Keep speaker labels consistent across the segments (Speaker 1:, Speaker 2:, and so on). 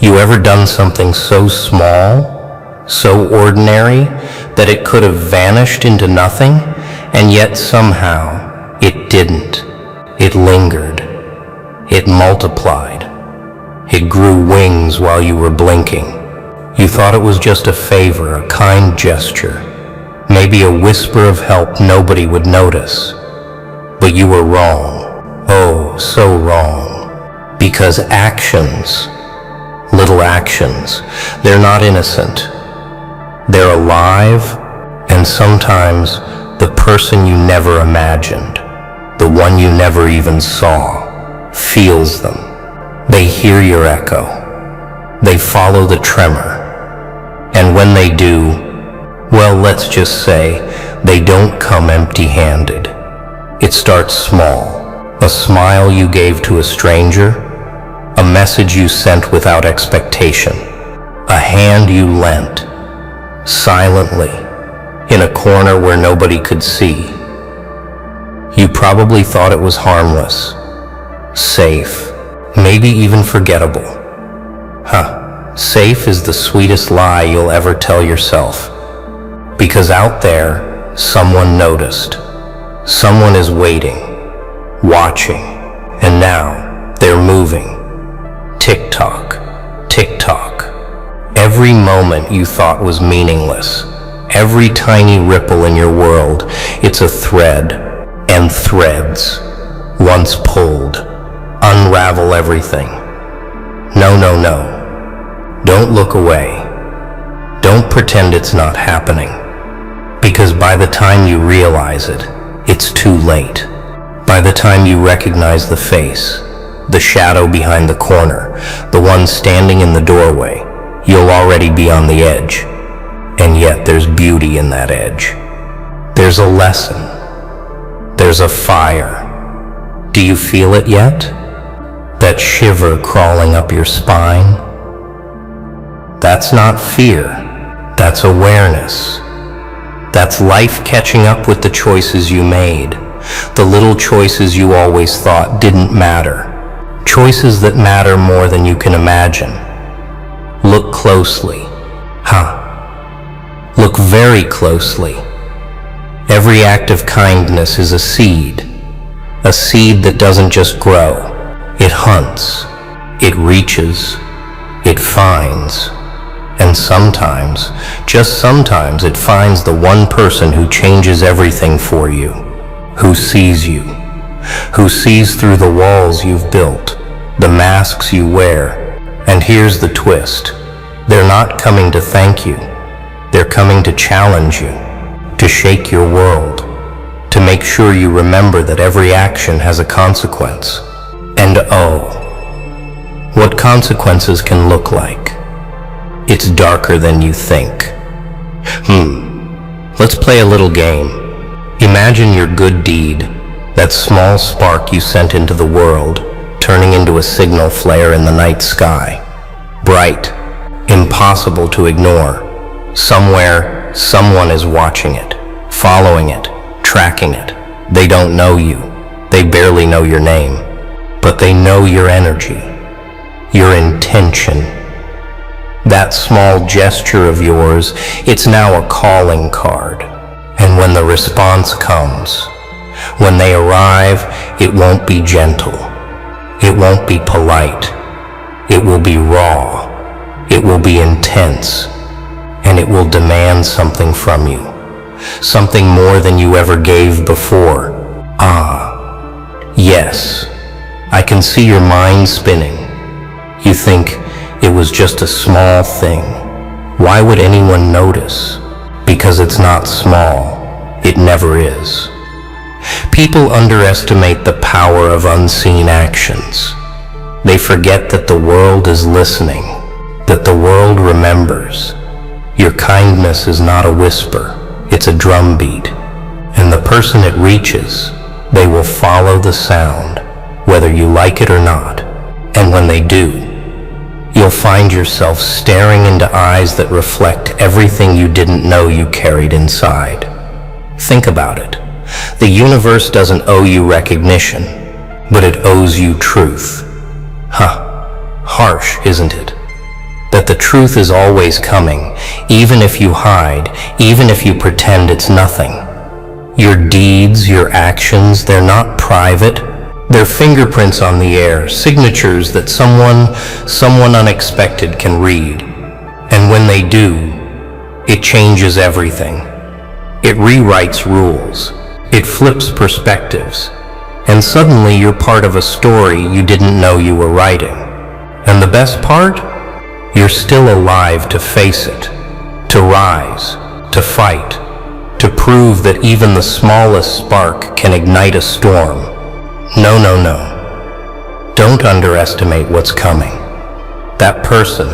Speaker 1: You ever done something so small, so ordinary, that it could have vanished into nothing, and yet somehow it didn't? It lingered. It multiplied. It grew wings while you were blinking. You thought it was just a favor, a kind gesture, maybe a whisper of help nobody would notice. But you were wrong. Oh, so wrong. Because actions, little actions, they're not innocent. They're alive, and sometimes the person you never imagined, the one you never even saw, feels them. They hear your echo. They follow the tremor. And when they do, well, let's just say, they don't come empty-handed. It starts small. A smile you gave to a stranger, a message you sent without expectation, a hand you lent, silently, in a corner where nobody could see. You probably thought it was harmless, safe, maybe even forgettable. Safe is the sweetest lie you'll ever tell yourself. Because out there, someone noticed. Someone is waiting, watching, and now they're moving. Tick-tock, tick-tock. Every moment you thought was meaningless, every tiny ripple in your world, it's a thread, and threads, once pulled, unravel everything. No, no, no. Don't look away. Don't pretend it's not happening. Because by the time you realize it, it's too late. By the time you recognize the face, the shadow behind the corner, the one standing in the doorway, you'll already be on the edge. And yet there's beauty in that edge. There's a lesson. There's a fire. Do you feel it yet? That shiver crawling up your spine? That's not fear. That's awareness. That's life catching up with the choices you made. The little choices you always thought didn't matter. Choices that matter more than you can imagine. Look closely. Look very closely. Every act of kindness is a seed that doesn't just grow. It hunts, it reaches, it finds, and sometimes, just sometimes, it finds the one person who changes everything for you, who sees you, who sees through the walls you've built, the masks you wear. And here's the twist. They're not coming to thank you. They're coming to challenge you, to shake your world, to make sure you remember that every action has a consequence. And oh, what consequences can look like. It's darker than you think. Let's play a little game. Imagine your good deed, that small spark you sent into the world, turning into a signal flare in the night sky. Bright, impossible to ignore. Somewhere, someone is watching it, following it, tracking it. They don't know you. They barely know your name. But they know your energy, your intention. That small gesture of yours, it's now a calling card. And when the response comes, when they arrive, it won't be gentle. It won't be polite. It will be raw. It will be intense. And it will demand something from you. Something more than you ever gave before. Yes. I can see your mind spinning. You think it was just a small thing. Why would anyone notice? Because it's not small. It never is. People underestimate the power of unseen actions. They forget that the world is listening, that the world remembers. Your kindness is not a whisper, it's a drumbeat. And the person it reaches, they will follow the sound, whether you like it or not. And when they do, you'll find yourself staring into eyes that reflect everything you didn't know you carried inside. Think about it. The universe doesn't owe you recognition, but it owes you truth. Harsh, isn't it? that the truth is always coming, even if you hide, even if you pretend it's nothing. Your deeds, your actions, they're not private. They're fingerprints on the air, signatures that someone unexpected can read. And when they do, it changes everything. It rewrites rules. It flips perspectives. And suddenly you're part of a story you didn't know you were writing. And the best part? You're still alive to face it, to rise, to fight, to prove that even the smallest spark can ignite a storm. No, no, no. Don't underestimate what's coming. That person,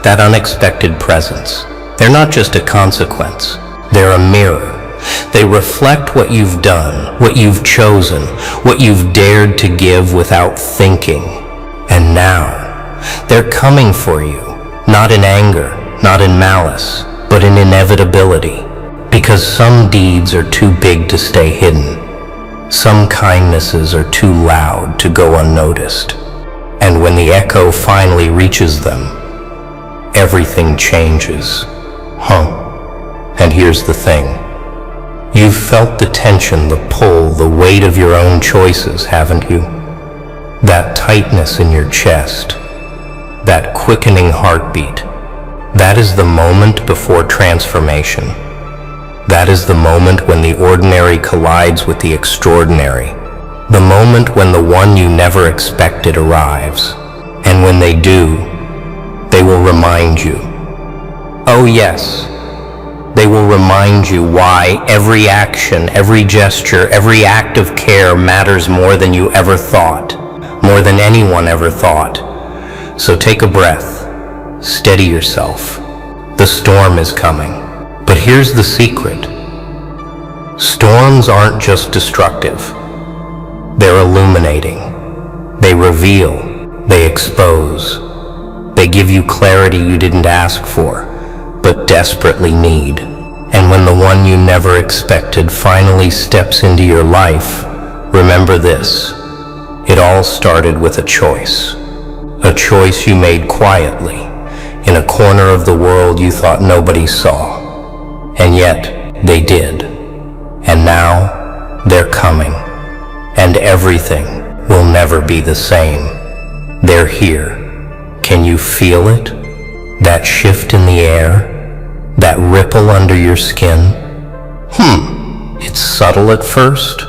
Speaker 1: that unexpected presence, they're not just a consequence. They're a mirror. They reflect what you've done, what you've chosen, what you've dared to give without thinking. And now, they're coming for you, not in anger, not in malice, but in inevitability. Because some deeds are too big to stay hidden. Some kindnesses are too loud to go unnoticed. And when the echo finally reaches them, everything changes. And here's the thing. You've felt the tension, the pull, the weight of your own choices, haven't you? That tightness in your chest, that quickening heartbeat, that is the moment before transformation. That is the moment when the ordinary collides with the extraordinary. The moment when the one you never expected arrives. And when they do, they will remind you. Oh yes, they will remind you why every action, every gesture, every act of care matters more than you ever thought, more than anyone ever thought. So take a breath, steady yourself. The storm is coming. But here's the secret. Storms aren't just destructive. They're illuminating. They reveal. They expose. They give you clarity you didn't ask for, but desperately need. And when the one you never expected finally steps into your life, remember this. It all started with a choice. A choice you made quietly, in a corner of the world you thought nobody saw. And yet, they did. And now, they're coming. And everything will never be the same. They're here. Can you feel it? That shift in the air? That ripple under your skin? It's subtle at first.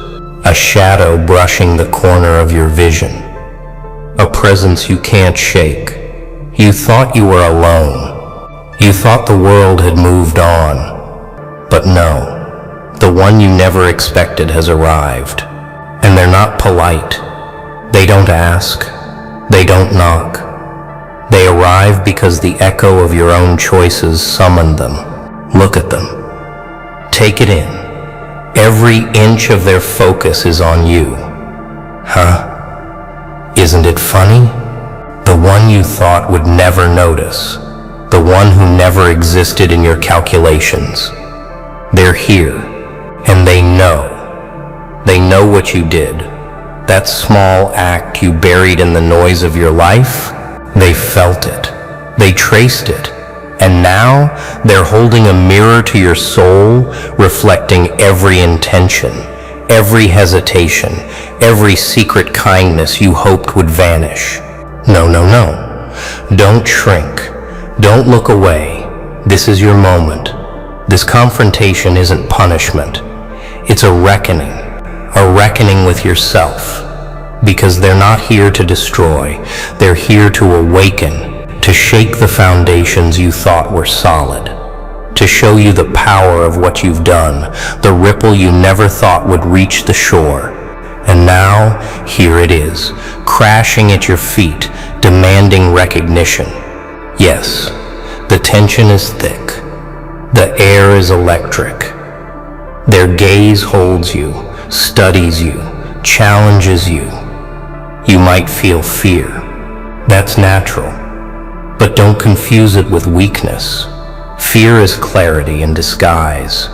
Speaker 1: A shadow brushing the corner of your vision. A presence you can't shake. You thought you were alone. You thought the world had moved on. But no, the one you never expected has arrived. And they're not polite. They don't ask. They don't knock. They arrive because the echo of your own choices summoned them. Look at them. Take it in. Every inch of their focus is on you. Isn't it funny? The one you thought would never notice. The one who never existed in your calculations. They're here, and they know. They know what you did. That small act you buried in the noise of your life, they felt it. They traced it. And now, they're holding a mirror to your soul, reflecting every intention, every hesitation, every secret kindness you hoped would vanish. No, no, no. Don't shrink. Don't look away. This is your moment. This confrontation isn't punishment. It's a reckoning with yourself. Because they're not here to destroy. They're here to awaken, to shake the foundations you thought were solid, to show you the power of what you've done, the ripple you never thought would reach the shore. And now, here it is, crashing at your feet, demanding recognition. Yes, the tension is thick. The air is electric. Their gaze holds you, studies you, challenges you. You might feel fear. That's natural. But don't confuse it with weakness. Fear is clarity in disguise.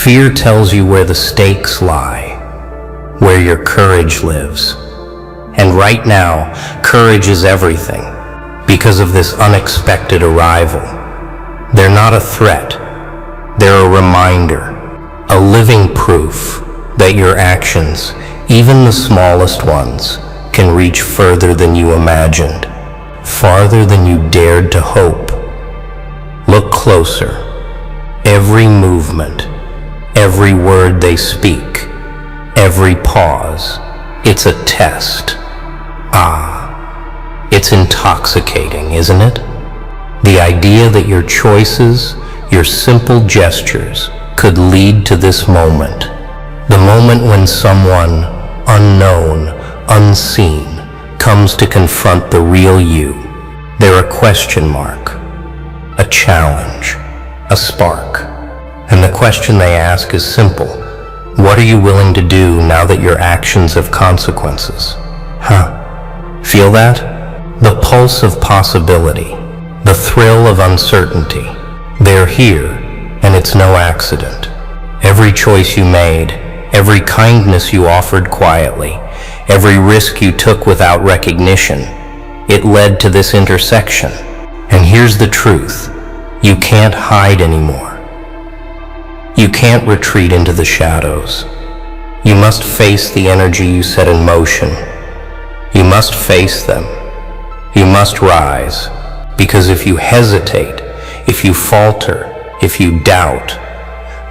Speaker 1: Fear tells you where the stakes lie, where your courage lives. And right now, courage is everything. because of this unexpected arrival. They're not a threat. They're a reminder, a living proof that your actions, even the smallest ones, can reach further than you imagined, farther than you dared to hope. Look closer. Every movement, every word they speak, every pause, it's a test. It's intoxicating, isn't it? The idea that your choices, your simple gestures, could lead to this moment. The moment when someone unknown, unseen, comes to confront the real you. They're a question mark, a challenge, a spark. And the question they ask is simple. What are you willing to do now that your actions have consequences? Feel that? The pulse of possibility, the thrill of uncertainty. They're here, and it's no accident. Every choice you made, every kindness you offered quietly, every risk you took without recognition, it led to this intersection. And here's the truth. You can't hide anymore. You can't retreat into the shadows. You must face the energy you set in motion. You must face them. You must rise, because if you hesitate, if you falter, if you doubt,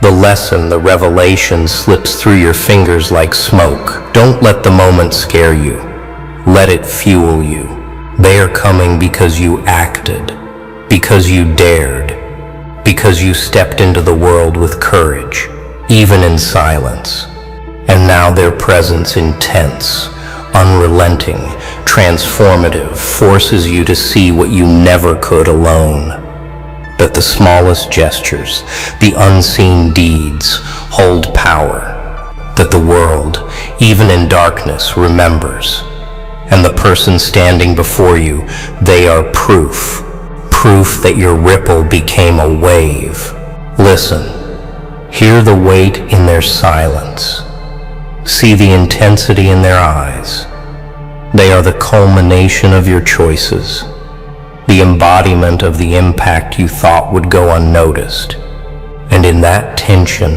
Speaker 1: the lesson, the revelation slips through your fingers like smoke. Don't let the moment scare you. Let it fuel you. They are coming because you acted, because you dared, because you stepped into the world with courage, even in silence. And now their presence intense, unrelenting, transformative, forces you to see what you never could alone. That the smallest gestures, the unseen deeds, hold power. That the world, even in darkness, remembers. And the person standing before you, they are proof. Proof that your ripple became a wave. Listen. Hear the weight in their silence. See the intensity in their eyes. They are the culmination of your choices, the embodiment of the impact you thought would go unnoticed. And in that tension,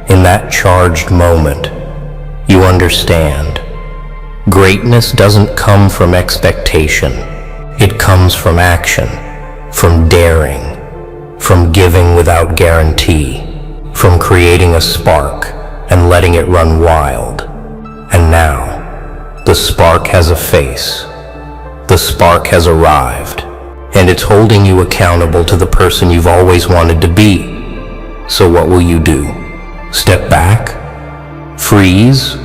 Speaker 1: in that charged moment, you understand. Greatness doesn't come from expectation. It comes from action, from daring, from giving without guarantee, from creating a spark and letting it run wild. And now, the spark has a face. The spark has arrived, and it's holding you accountable to the person you've always wanted to be. So what will you do? Step back? Freeze?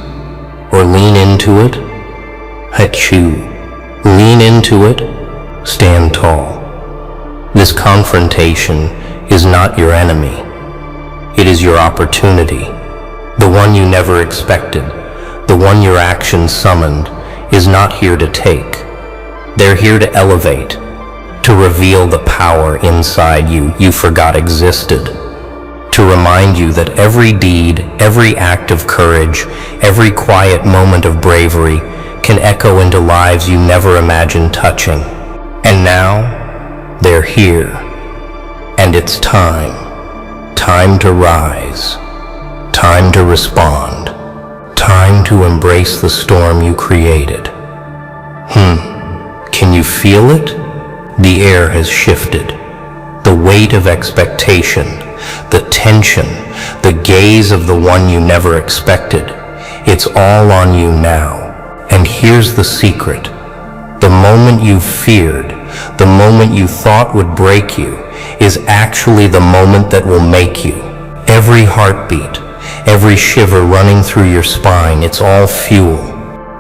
Speaker 1: Or lean into it? Achoo. Lean into it. Stand tall. This confrontation is not your enemy. It is your opportunity. The one you never expected. The one your actions summoned is not here to take. They're here to elevate, to reveal the power inside you forgot existed, to remind you that every deed, every act of courage, every quiet moment of bravery can echo into lives you never imagined touching. And now, they're here. And it's time. Time to rise. Time to respond. Time to embrace the storm you created. Can you feel it? The air has shifted. The weight of expectation, the tension, the gaze of the one you never expected. It's all on you now. And here's the secret. The moment you feared, the moment you thought would break you, is actually the moment that will make you. Every heartbeat, every shiver running through your spine, it's all fuel.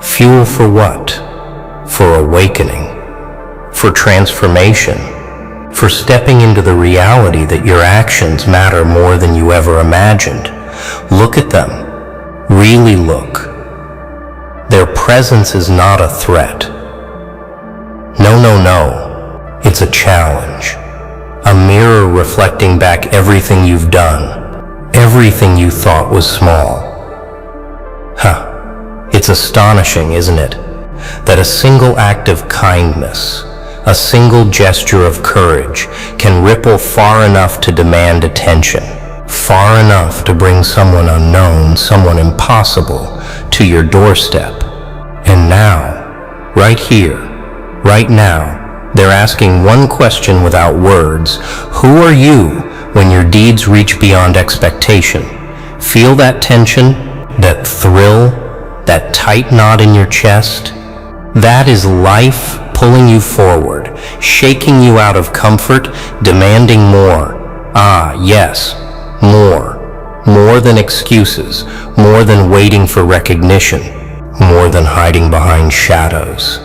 Speaker 1: Fuel for what? For awakening. For transformation. For stepping into the reality that your actions matter more than you ever imagined. Look at them. Really look. Their presence is not a threat. No. It's a challenge. A mirror reflecting back everything you've done. Everything you thought was small. It's astonishing, isn't it? That a single act of kindness, A single gesture of courage can ripple far enough to demand attention, far enough to bring someone unknown, someone impossible, to your doorstep. And now, right here, right now, they're asking one question without words. Who are you when your deeds reach beyond expectation? Feel that tension, that thrill, that tight knot in your chest? That is life pulling you forward, shaking you out of comfort, demanding more. Ah, yes, more. More than excuses, more than waiting for recognition, more than hiding behind shadows.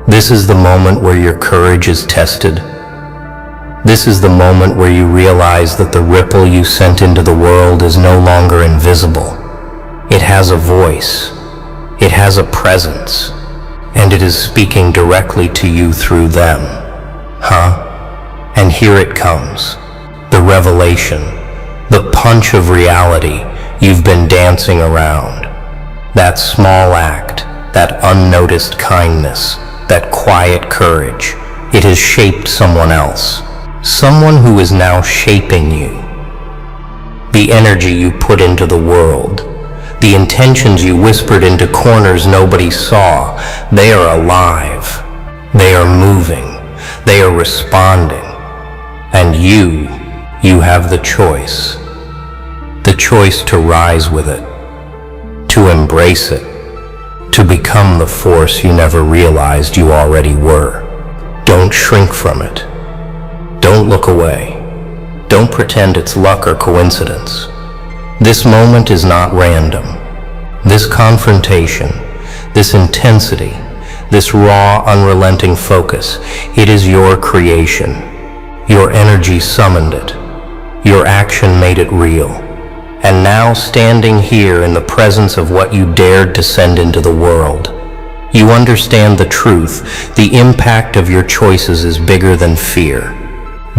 Speaker 1: This is the moment where your courage is tested. This is the moment where you realize that the ripple you sent into the world is no longer invisible. It has a voice. It has a presence. And it is speaking directly to you through them. And here it comes. The revelation. The punch of reality you've been dancing around. That small act. That unnoticed kindness. That quiet courage. It has shaped someone else. Someone who is now shaping you. The energy you put into the world. The intentions you whispered into corners nobody saw, they are alive. They are moving. They are responding. And you have the choice. The choice to rise with it, to embrace it, to become the force you never realized you already were. Don't shrink from it. Don't look away. Don't pretend it's luck or coincidence. This moment is not random. This confrontation, this intensity, this raw, unrelenting focus, it is your creation. Your energy summoned it. Your action made it real. And now, standing here in the presence of what you dared to send into the world, you understand the truth. The impact of your choices is bigger than fear,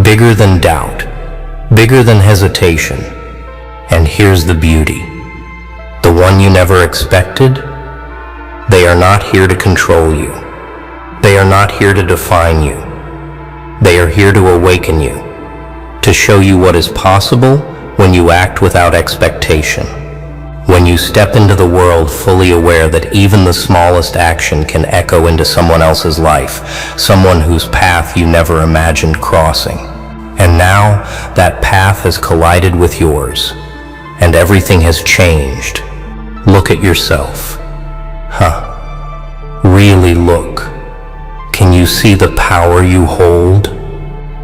Speaker 1: bigger than doubt, bigger than hesitation. And here's the beauty. The one you never expected, they are not here to control you. They are not here to define you. They are here to awaken you, to show you what is possible when you act without expectation. When you step into the world fully aware that even the smallest action can echo into someone else's life, someone whose path you never imagined crossing. And now, that path has collided with yours, and everything has changed. Look at yourself. Really look. Can you see the power you hold?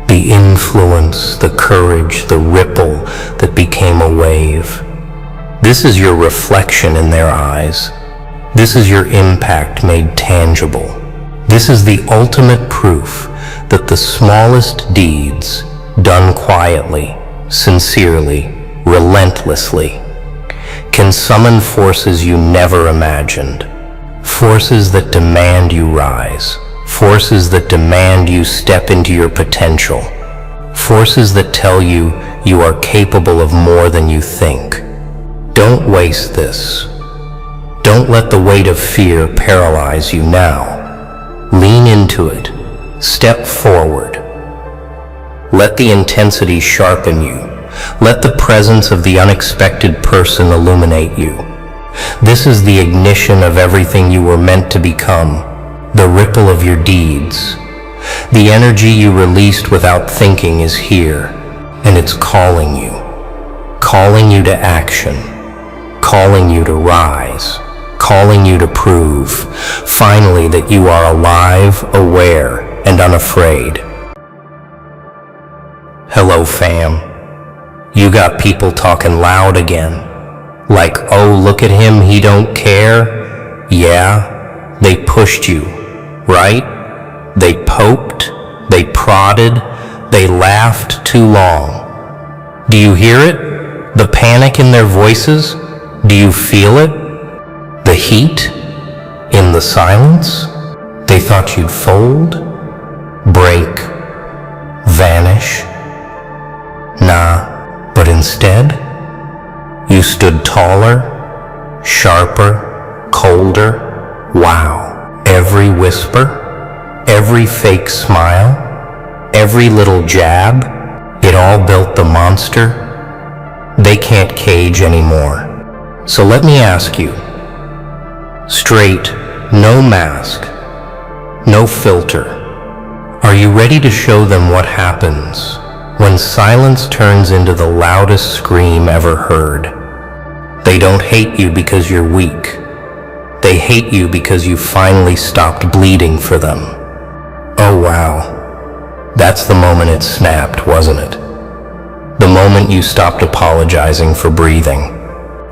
Speaker 1: The influence, the courage, the ripple that became a wave. This is your reflection in their eyes. This is your impact made tangible. This is the ultimate proof that the smallest deeds, done quietly, sincerely, relentlessly, can summon forces you never imagined. Forces that demand you rise. Forces that demand you step into your potential. Forces that tell you you are capable of more than you think. Don't waste this. Don't let the weight of fear paralyze you now. Lean into it. Step forward. Let the intensity sharpen you. Let the presence of the unexpected person illuminate you. This is the ignition of everything you were meant to become, the ripple of your deeds. The energy you released without thinking is here, and it's calling you to action, calling you to rise, calling you to prove, finally, that you are alive, aware, and unafraid. Hello, fam. You got people talking loud again. Like, oh, look at him, he don't care. Yeah, they pushed you, right? They poked, they prodded, they laughed too long. Do you hear it? The panic in their voices? Do you feel it? The heat? In the silence? They thought you'd fold, break, vanish. Nah, but instead, you stood taller, sharper, colder. Wow. Every whisper, Every fake smile, every little jab, it all built the monster they can't cage anymore. So let me ask you, straight, no mask, no filter, are you ready to show them what happens when silence turns into the loudest scream ever heard? They don't hate you because you're weak. They hate you because you finally stopped bleeding for them. Oh wow, that's the moment it snapped, wasn't it? The moment you stopped apologizing for breathing.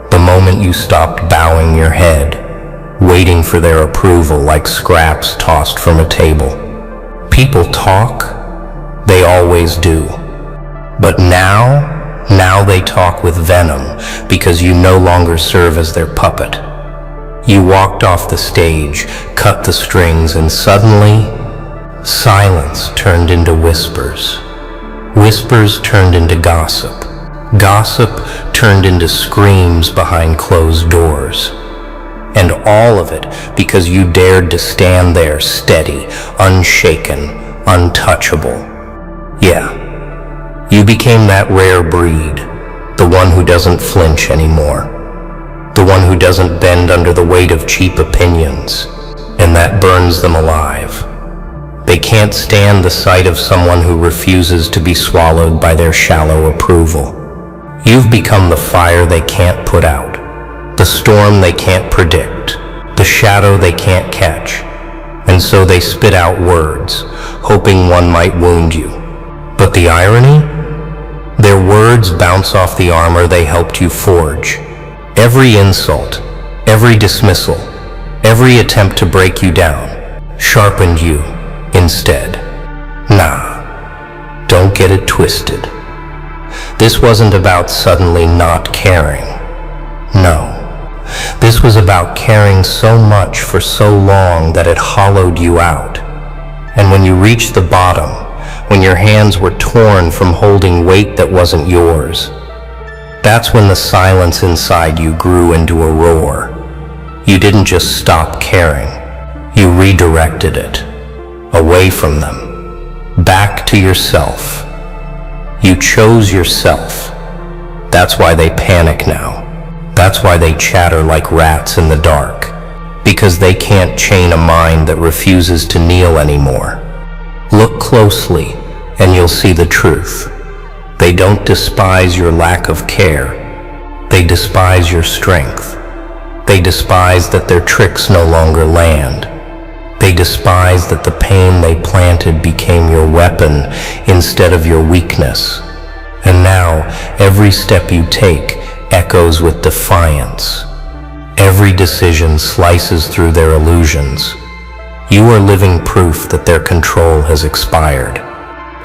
Speaker 1: The moment you stopped bowing your head, waiting for their approval like scraps tossed from a table. People talk, they always do. But now they talk with venom because you no longer serve as their puppet. You walked off the stage, cut the strings, and suddenly, silence turned into whispers. Whispers turned into gossip. Gossip turned into screams behind closed doors. And all of it because you dared to stand there steady, unshaken, untouchable. Yeah, you became that rare breed, the one who doesn't flinch anymore, the one who doesn't bend under the weight of cheap opinions, and that burns them alive. They can't stand the sight of someone who refuses to be swallowed by their shallow approval. You've become the fire they can't put out, the storm they can't predict, the shadow they can't catch, and so they spit out words, hoping one might wound you. But the irony? Their words bounce off the armor they helped you forge. Every insult, every dismissal, every attempt to break you down, sharpened you instead. Nah, don't get it twisted. This wasn't about suddenly not caring. No, this was about caring so much for so long that it hollowed you out. And when you reached the bottom, when your hands were torn from holding weight that wasn't yours, that's when the silence inside you grew into a roar. You didn't just stop caring, you redirected it. Away from them, back to yourself. You chose yourself. That's why they panic now. That's why they chatter like rats in the dark, because they can't chain a mind that refuses to kneel anymore. Look closely and you'll see the truth. They don't despise your lack of care. They despise your strength. They despise that their tricks no longer land. They despise that the pain they planted became your weapon instead of your weakness. And now, every step you take echoes with defiance. Every decision slices through their illusions. You are living proof that their control has expired.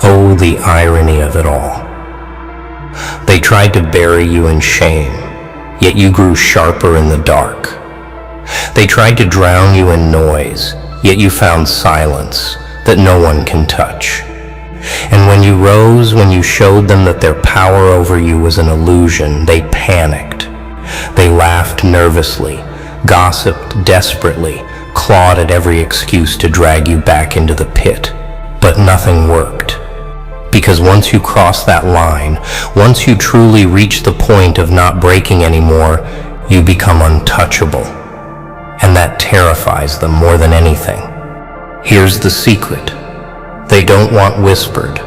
Speaker 1: Oh, the irony of it all. They tried to bury you in shame, yet you grew sharper in the dark. They tried to drown you in noise, yet you found silence that no one can touch. And when you rose, when you showed them that their power over you was an illusion, they panicked. They laughed nervously, gossiped desperately, clawed at every excuse to drag you back into the pit. But nothing worked. Because once you cross that line, once you truly reach the point of not breaking anymore, you become untouchable. And that terrifies them more than anything. Here's the secret. They don't want whispered.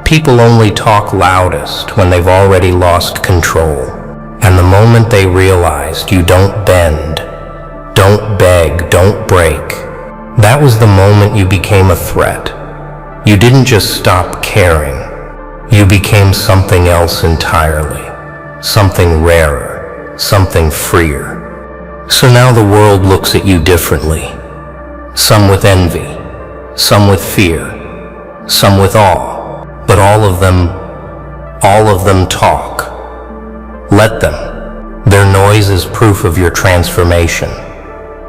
Speaker 1: People only talk loudest when they've already lost control. And the moment they realized you don't bend, don't beg, don't break, that was the moment you became a threat. You didn't just stop caring. You became something else entirely. Something rarer, something freer. So now the world looks at you differently. Some with envy, some with fear, some with awe, but all of them talk. Let them. Their noise is proof of your transformation.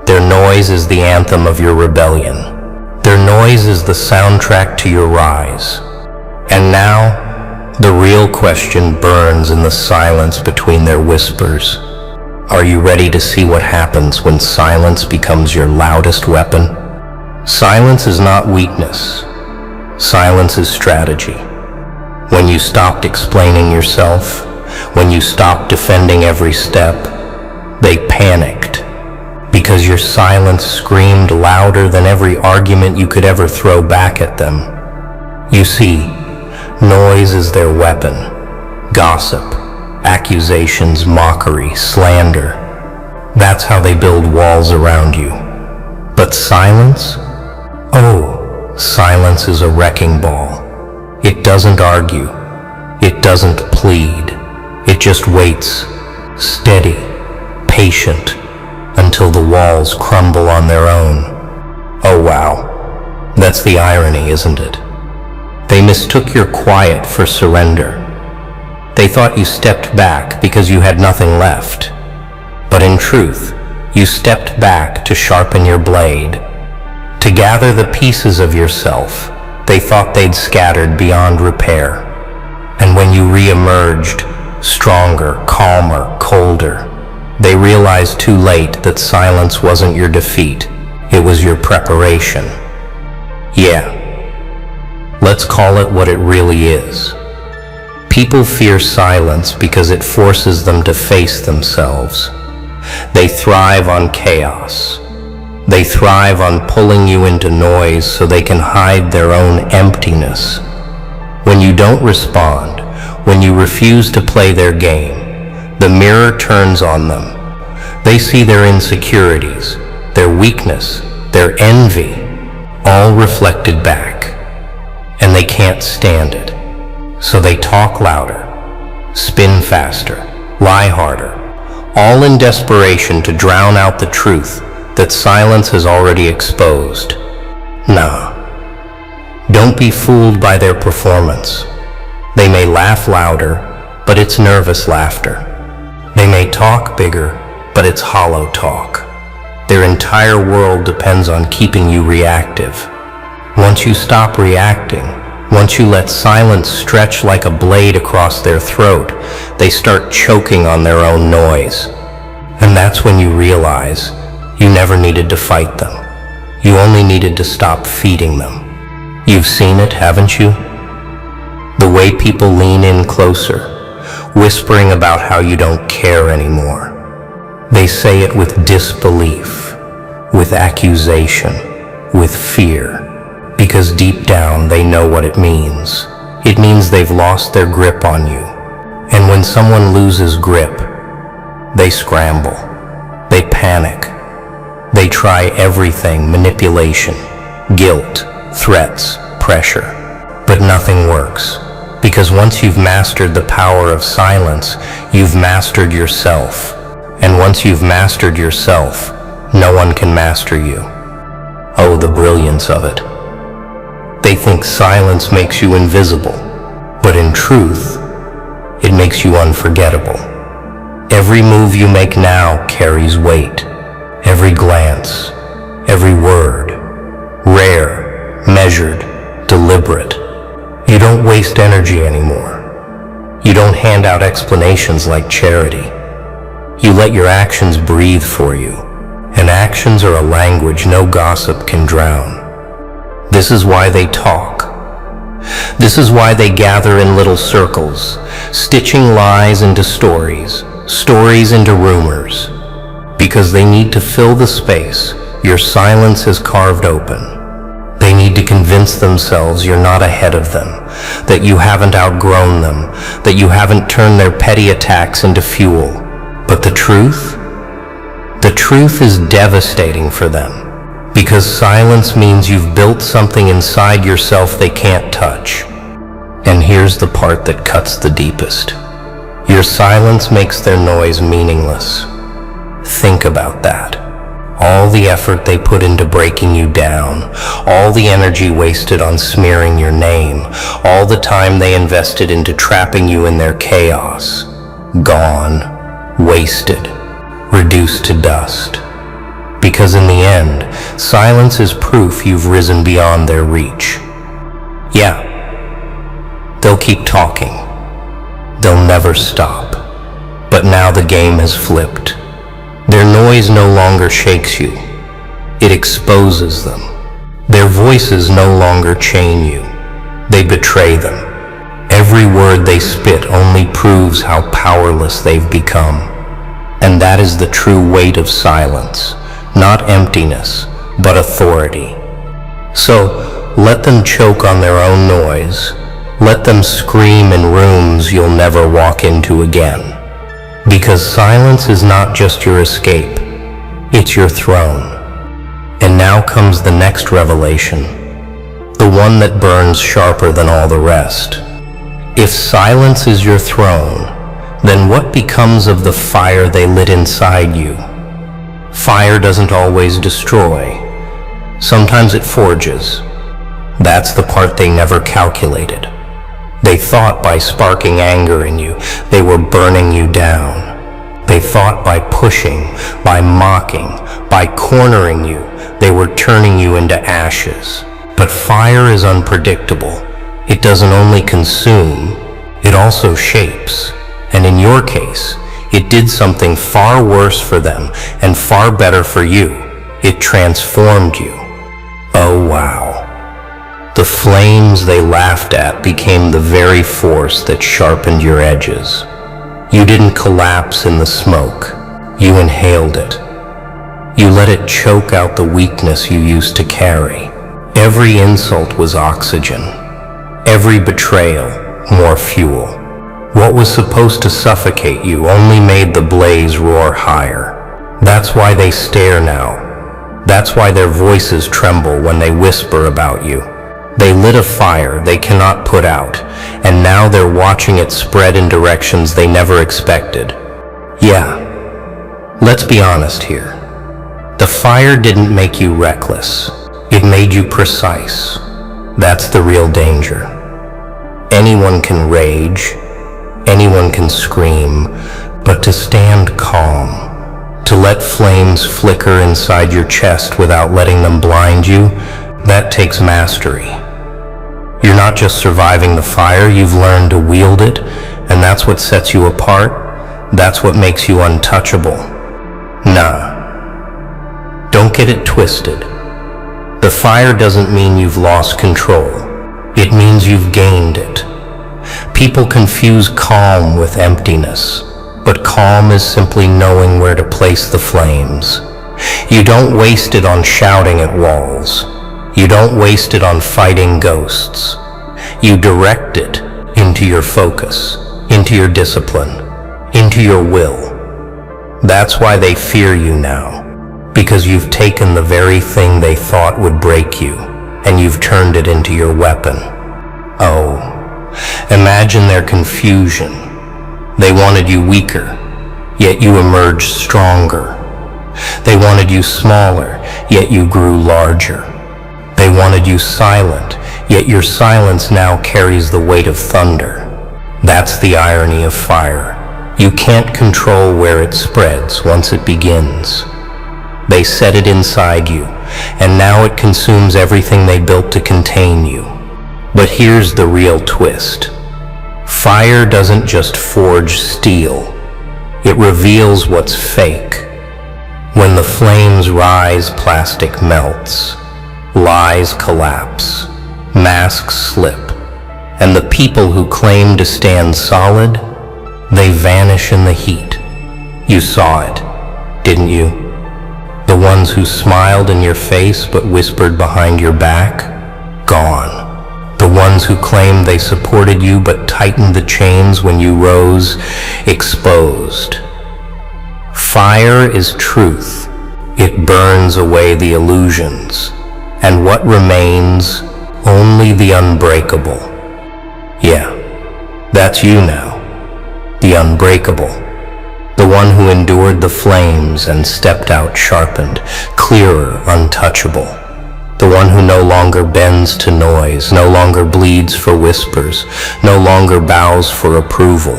Speaker 1: Their noise is the anthem of your rebellion. Their noise is the soundtrack to your rise. And now, the real question burns in the silence between their whispers. Are you ready to see what happens when silence becomes your loudest weapon? Silence is not weakness. Silence is strategy. When you stopped explaining yourself, when you stopped defending every step, they panicked because your silence screamed louder than every argument you could ever throw back at them. You see, noise is their weapon. Gossip, accusations, mockery, slander. That's how they build walls around you. But silence? Oh, silence is a wrecking ball. It doesn't argue. It doesn't plead. It just waits, steady, patient, until the walls crumble on their own. Oh wow, that's the irony, isn't it? They mistook your quiet for surrender. They thought you stepped back because you had nothing left. But in truth, you stepped back to sharpen your blade, to gather the pieces of yourself they thought they'd scattered beyond repair. And when you re-emerged, stronger, calmer, colder, they realized too late that silence wasn't your defeat, it was your preparation. Yeah, let's call it what it really is. People fear silence because it forces them to face themselves. They thrive on chaos. They thrive on pulling you into noise so they can hide their own emptiness. When you don't respond, when you refuse to play their game, the mirror turns on them. They see their insecurities, their weakness, their envy, all reflected back. And they can't stand it. So they talk louder, spin faster, lie harder, all in desperation to drown out the truth that silence has already exposed. Nah, don't be fooled by their performance. They may laugh louder, but it's nervous laughter. They may talk bigger, but it's hollow talk. Their entire world depends on keeping you reactive. Once you stop reacting, once you let silence stretch like a blade across their throat, they start choking on their own noise. And that's when you realize you never needed to fight them. You only needed to stop feeding them. You've seen it, haven't you? The way people lean in closer, whispering about how you don't care anymore. They say it with disbelief, with accusation, with fear. Because deep down they know what it means. It means they've lost their grip on you. And when someone loses grip, they scramble. They panic. They try everything: manipulation, guilt, threats, pressure. But nothing works. Because once you've mastered the power of silence, you've mastered yourself. And once you've mastered yourself, no one can master you. Oh, the brilliance of it. They think silence makes you invisible, but in truth, it makes you unforgettable. Every move you make now carries weight. Every glance, every word, rare, measured, deliberate. You don't waste energy anymore. You don't hand out explanations like charity. You let your actions breathe for you, and actions are a language no gossip can drown. This is why they talk. This is why they gather in little circles, stitching lies into stories, stories into rumors. Because they need to fill the space your silence has carved open. They need to convince themselves you're not ahead of them, that you haven't outgrown them, that you haven't turned their petty attacks into fuel. But the truth? The truth is devastating for them. Because silence means you've built something inside yourself they can't touch. And here's the part that cuts the deepest. Your silence makes their noise meaningless. Think about that. All the effort they put into breaking you down, all the energy wasted on smearing your name, all the time they invested into trapping you in their chaos. Gone, wasted, reduced to dust. Because in the end, silence is proof you've risen beyond their reach. Yeah, they'll keep talking. They'll never stop. But now the game has flipped. Their noise no longer shakes you. It exposes them. Their voices no longer chain you. They betray them. Every word they spit only proves how powerless they've become. And that is the true weight of silence, not emptiness, but authority. So, let them choke on their own noise. Let them scream in rooms you'll never walk into again. Because silence is not just your escape, it's your throne. And now comes the next revelation, the one that burns sharper than all the rest. If silence is your throne, then what becomes of the fire they lit inside you? Fire doesn't always destroy. Sometimes it forges. That's the part they never calculated. They thought by sparking anger in you, they were burning you down. They thought by pushing, by mocking, by cornering you, they were turning you into ashes. But fire is unpredictable. It doesn't only consume, it also shapes. And in your case, it did something far worse for them and far better for you. It transformed you. Oh wow. The flames they laughed at became the very force that sharpened your edges. You didn't collapse in the smoke. You inhaled it. You let it choke out the weakness you used to carry. Every insult was oxygen. Every betrayal, more fuel. What was supposed to suffocate you only made the blaze roar higher. That's why they stare now. That's why their voices tremble when they whisper about you. They lit a fire they cannot put out, and now they're watching it spread in directions they never expected. Yeah, let's be honest here. The fire didn't make you reckless. It made you precise. That's the real danger. Anyone can rage, anyone can scream, but to stand calm, to let flames flicker inside your chest without letting them blind you, that takes mastery. You're not just surviving the fire, you've learned to wield it, and that's what sets you apart. That's what makes you untouchable. Nah. Don't get it twisted. The fire doesn't mean you've lost control. It means you've gained it. People confuse calm with emptiness, but calm is simply knowing where to place the flames. You don't waste it on shouting at walls. You don't waste it on fighting ghosts. You direct it into your focus, into your discipline, into your will. That's why they fear you now, because you've taken the very thing they thought would break you, and you've turned it into your weapon. Oh, imagine their confusion. They wanted you weaker, yet you emerged stronger. They wanted you smaller, yet you grew larger. They wanted you silent, yet your silence now carries the weight of thunder. That's the irony of fire. You can't control where it spreads once it begins. They set it inside you, and now it consumes everything they built to contain you. But here's the real twist. Fire doesn't just forge steel. It reveals what's fake. When the flames rise, plastic melts. Lies collapse, masks slip, and the people who claim to stand solid, they vanish in the heat. You saw it, didn't you? The ones who smiled in your face but whispered behind your back, gone. The ones who claimed they supported you but tightened the chains when you rose, exposed. Fire is truth. It burns away the illusions. And what remains? Only the unbreakable. Yeah, that's you now. The unbreakable. The one who endured the flames and stepped out sharpened, clearer, untouchable. The one who no longer bends to noise, no longer bleeds for whispers, no longer bows for approval.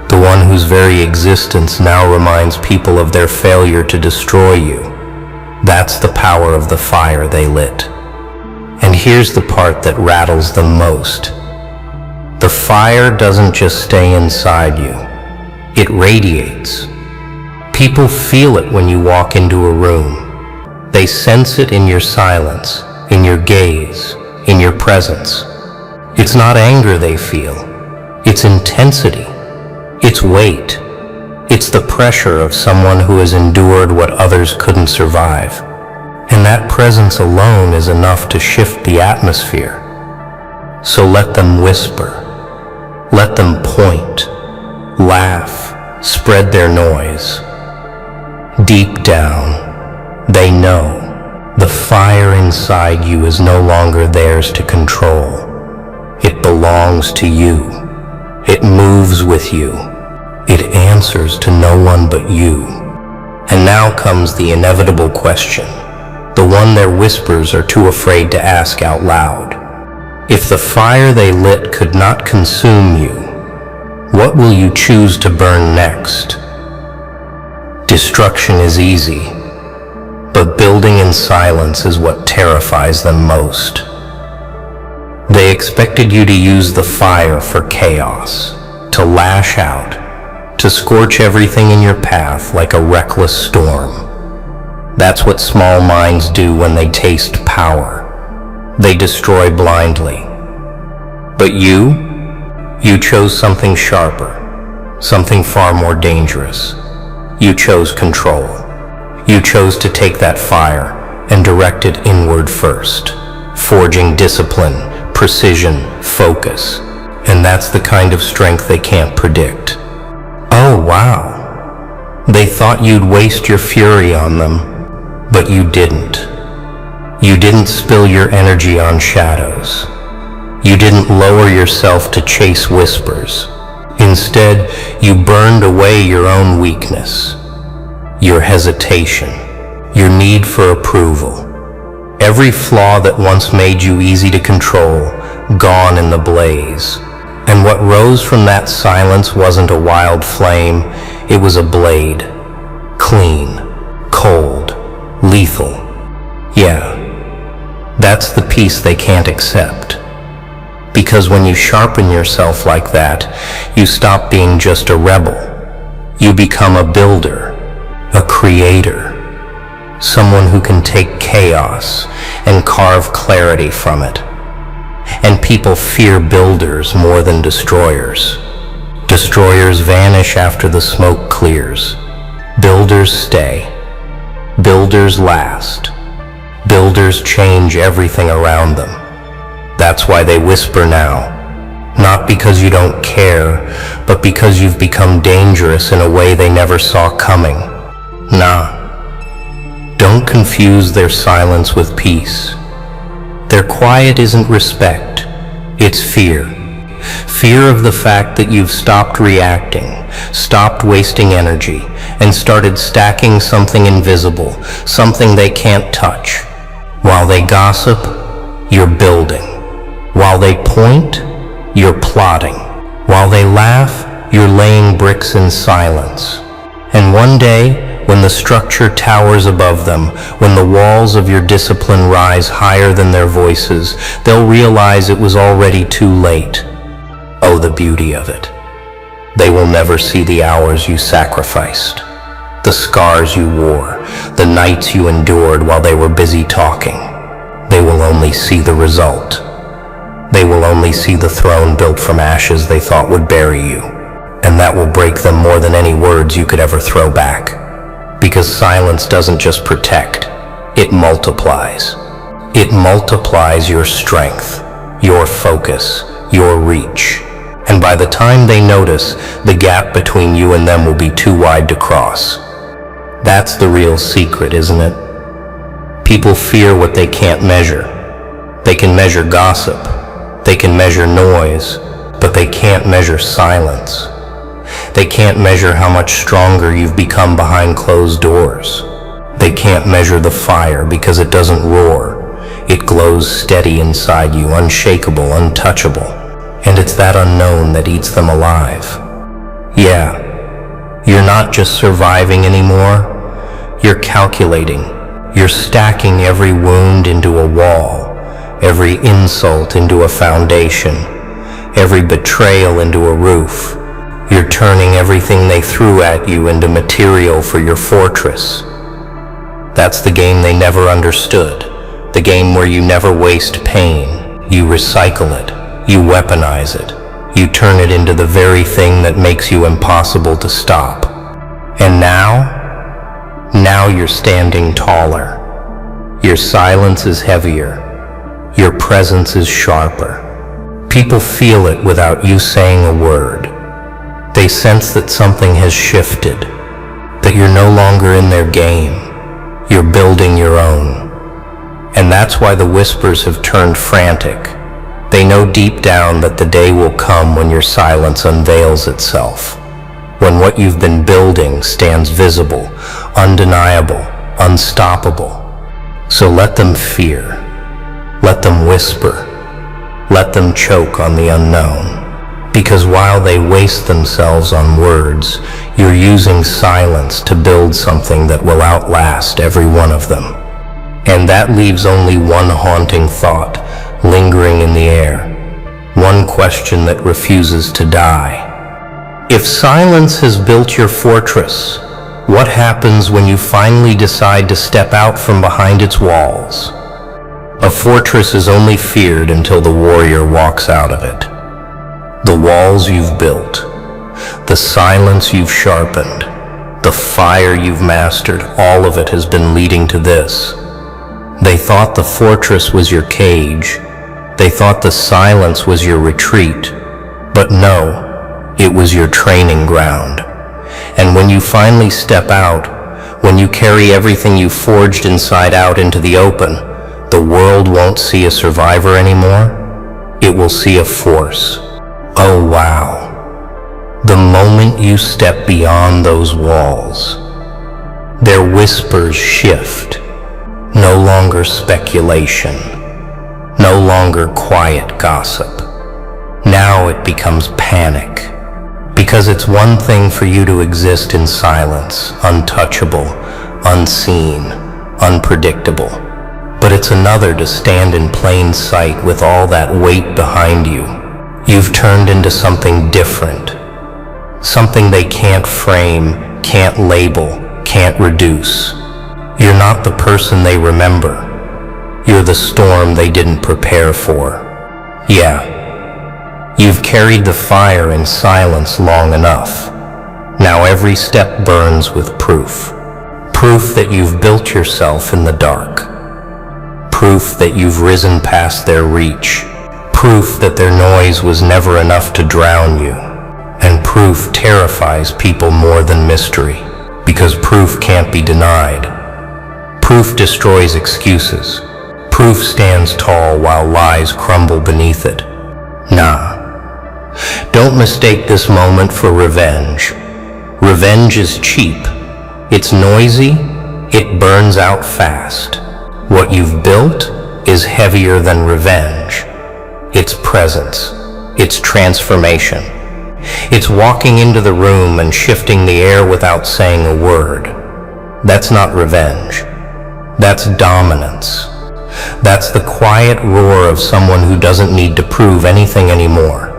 Speaker 1: The one whose very existence now reminds people of their failure to destroy you. That's the power of the fire they lit. And here's the part that rattles them most. The fire doesn't just stay inside you. It radiates. People feel it when you walk into a room. They sense it in your silence, in your gaze, in your presence. It's not anger they feel. It's intensity. It's weight. It's the pressure of someone who has endured what others couldn't survive. And that presence alone is enough to shift the atmosphere. So let them whisper. Let them point, laugh, spread their noise. Deep down, they know the fire inside you is no longer theirs to control. It belongs to you. It moves with you. It answers to no one but you. And now comes the inevitable question, the one their whispers are too afraid to ask out loud. If the fire they lit could not consume you, what will you choose to burn next? Destruction is easy, but building in silence is what terrifies them most. They expected you to use the fire for chaos, to lash out, to scorch everything in your path like a reckless storm. That's what small minds do when they taste power. They destroy blindly. But you chose something sharper, something far more dangerous. You chose control. You chose to take that fire and direct it inward first, forging discipline, precision, focus. And that's the kind of strength they can't predict. Oh, wow. They thought you'd waste your fury on them, but you didn't. You didn't spill your energy on shadows. You didn't lower yourself to chase whispers. Instead, you burned away your own weakness, your hesitation, your need for approval. Every flaw that once made you easy to control, gone in the blaze. And what rose from that silence wasn't a wild flame, it was a blade. Clean, cold, lethal. Yeah, that's the piece they can't accept. Because when you sharpen yourself like that, you stop being just a rebel. You become a builder, a creator, someone who can take chaos and carve clarity from it. And people fear builders more than destroyers. Destroyers vanish after the smoke clears. Builders stay. Builders last. Builders change everything around them. That's why they whisper now. Not because you don't care, but because you've become dangerous in a way they never saw coming. Nah. Don't confuse their silence with peace. Their quiet isn't respect, it's fear. Fear of the fact that you've stopped reacting, stopped wasting energy, and started stacking something invisible, something they can't touch. While they gossip, you're building. While they point, you're plotting. While they laugh, you're laying bricks in silence. And one day, when the structure towers above them, when the walls of your discipline rise higher than their voices, they'll realize it was already too late. Oh, the beauty of it. They will never see the hours you sacrificed, the scars you wore, the nights you endured while they were busy talking. They will only see the result. They will only see the throne built from ashes they thought would bury you. And that will break them more than any words you could ever throw back. Because silence doesn't just protect, it multiplies. It multiplies your strength, your focus, your reach. And by the time they notice, the gap between you and them will be too wide to cross. That's the real secret, isn't it? People fear what they can't measure. They can measure gossip, they can measure noise, but they can't measure silence. They can't measure how much stronger you've become behind closed doors. They can't measure the fire because it doesn't roar. It glows steady inside you, unshakable, untouchable. And it's that unknown that eats them alive. Yeah, you're not just surviving anymore. You're calculating. You're stacking every wound into a wall, every insult into a foundation, every betrayal into a roof. You're turning everything they threw at you into material for your fortress. That's the game they never understood, The game where you never waste pain. You recycle it. You weaponize it. You turn it into the very thing that makes you impossible to stop. And now you're standing taller. Your silence is heavier. Your presence is sharper. People feel it without you saying a word. They sense that something has shifted, that you're no longer in their game. You're building your own. And that's why the whispers have turned frantic. They know deep down that the day will come when your silence unveils itself, when what you've been building stands visible, undeniable, unstoppable. So let them fear. Let them whisper. Let them choke on the unknown. Because while they waste themselves on words, you're using silence to build something that will outlast every one of them. And that leaves only one haunting thought lingering in the air, one question that refuses to die. If silence has built your fortress, what happens when you finally decide to step out from behind its walls? A fortress is only feared until the warrior walks out of it. The walls you've built, the silence you've sharpened, the fire you've mastered, all of it has been leading to this. They thought the fortress was your cage. They thought the silence was your retreat. But no, it was your training ground. And when you finally step out, when you carry everything you forged inside out into the open, the world won't see a survivor anymore. It will see a force. Oh wow. The moment you step beyond those walls, their whispers shift. No longer speculation. No longer quiet gossip. Now it becomes panic. Because it's one thing for you to exist in silence, untouchable, unseen, unpredictable. But it's another to stand in plain sight with all that weight behind you. You've turned into something different. Something they can't frame, can't label, can't reduce. You're not the person they remember. You're the storm they didn't prepare for. Yeah, you've carried the fire in silence long enough. Now every step burns with proof. Proof that you've built yourself in the dark. Proof that you've risen past their reach. Proof that their noise was never enough to drown you. And proof terrifies people more than mystery, because proof can't be denied. Proof destroys excuses. Proof stands tall while lies crumble beneath it. Nah. Don't mistake this moment for revenge. Revenge is cheap. It's noisy. It burns out fast. What you've built is heavier than revenge. It's presence. It's transformation. It's walking into the room and shifting the air without saying a word. That's not revenge. That's dominance. That's the quiet roar of someone who doesn't need to prove anything anymore.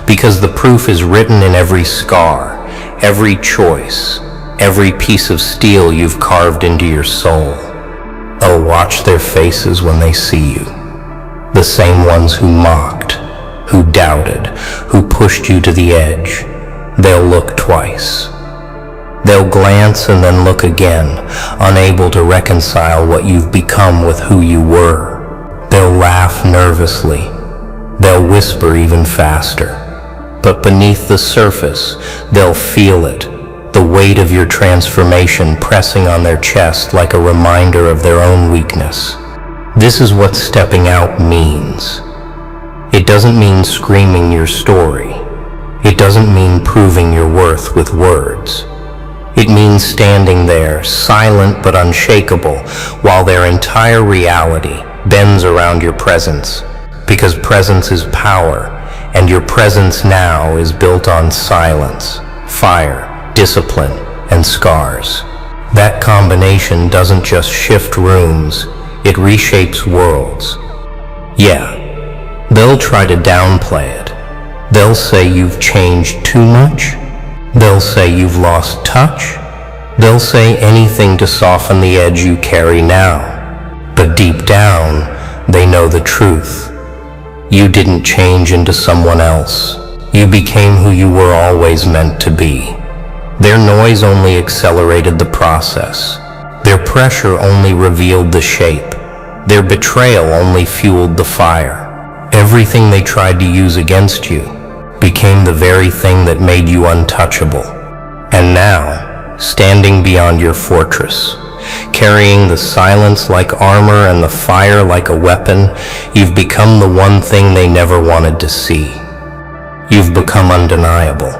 Speaker 1: Because the proof is written in every scar, every choice, every piece of steel you've carved into your soul. Oh, watch their faces when they see you. The same ones who mocked, who doubted, who pushed you to the edge. They'll look twice. They'll glance and then look again, unable to reconcile what you've become with who you were. They'll laugh nervously. They'll whisper even faster. But beneath the surface, they'll feel it, the weight of your transformation pressing on their chest like a reminder of their own weakness. This is what stepping out means. It doesn't mean screaming your story. It doesn't mean proving your worth with words. It means standing there, silent but unshakable, while their entire reality bends around your presence. Because presence is power, and your presence now is built on silence, fire, discipline, and scars. That combination doesn't just shift rooms, it reshapes worlds. Yeah, they'll try to downplay it. They'll say you've changed too much. They'll say you've lost touch. They'll say anything to soften the edge you carry now. But But deep down, they know the truth. You didn't change into someone else. You became who you were always meant to be. Their noise only accelerated the process. Their pressure only revealed the shape. Their betrayal only fueled the fire. Everything they tried to use against you became the very thing that made you untouchable. And now, standing beyond your fortress, carrying the silence like armor and the fire like a weapon, you've become the one thing they never wanted to see. You've become undeniable.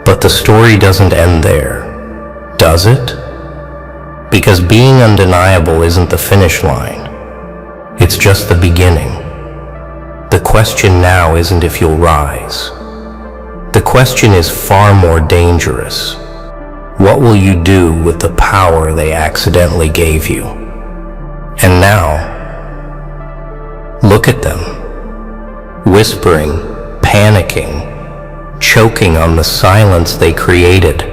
Speaker 1: But the story doesn't end there, does it? Because being undeniable isn't the finish line. It's just the beginning. The question now isn't if you'll rise. The question is far more dangerous. What will you do with the power they accidentally gave you? And now, look at them, whispering, panicking, choking on the silence they created.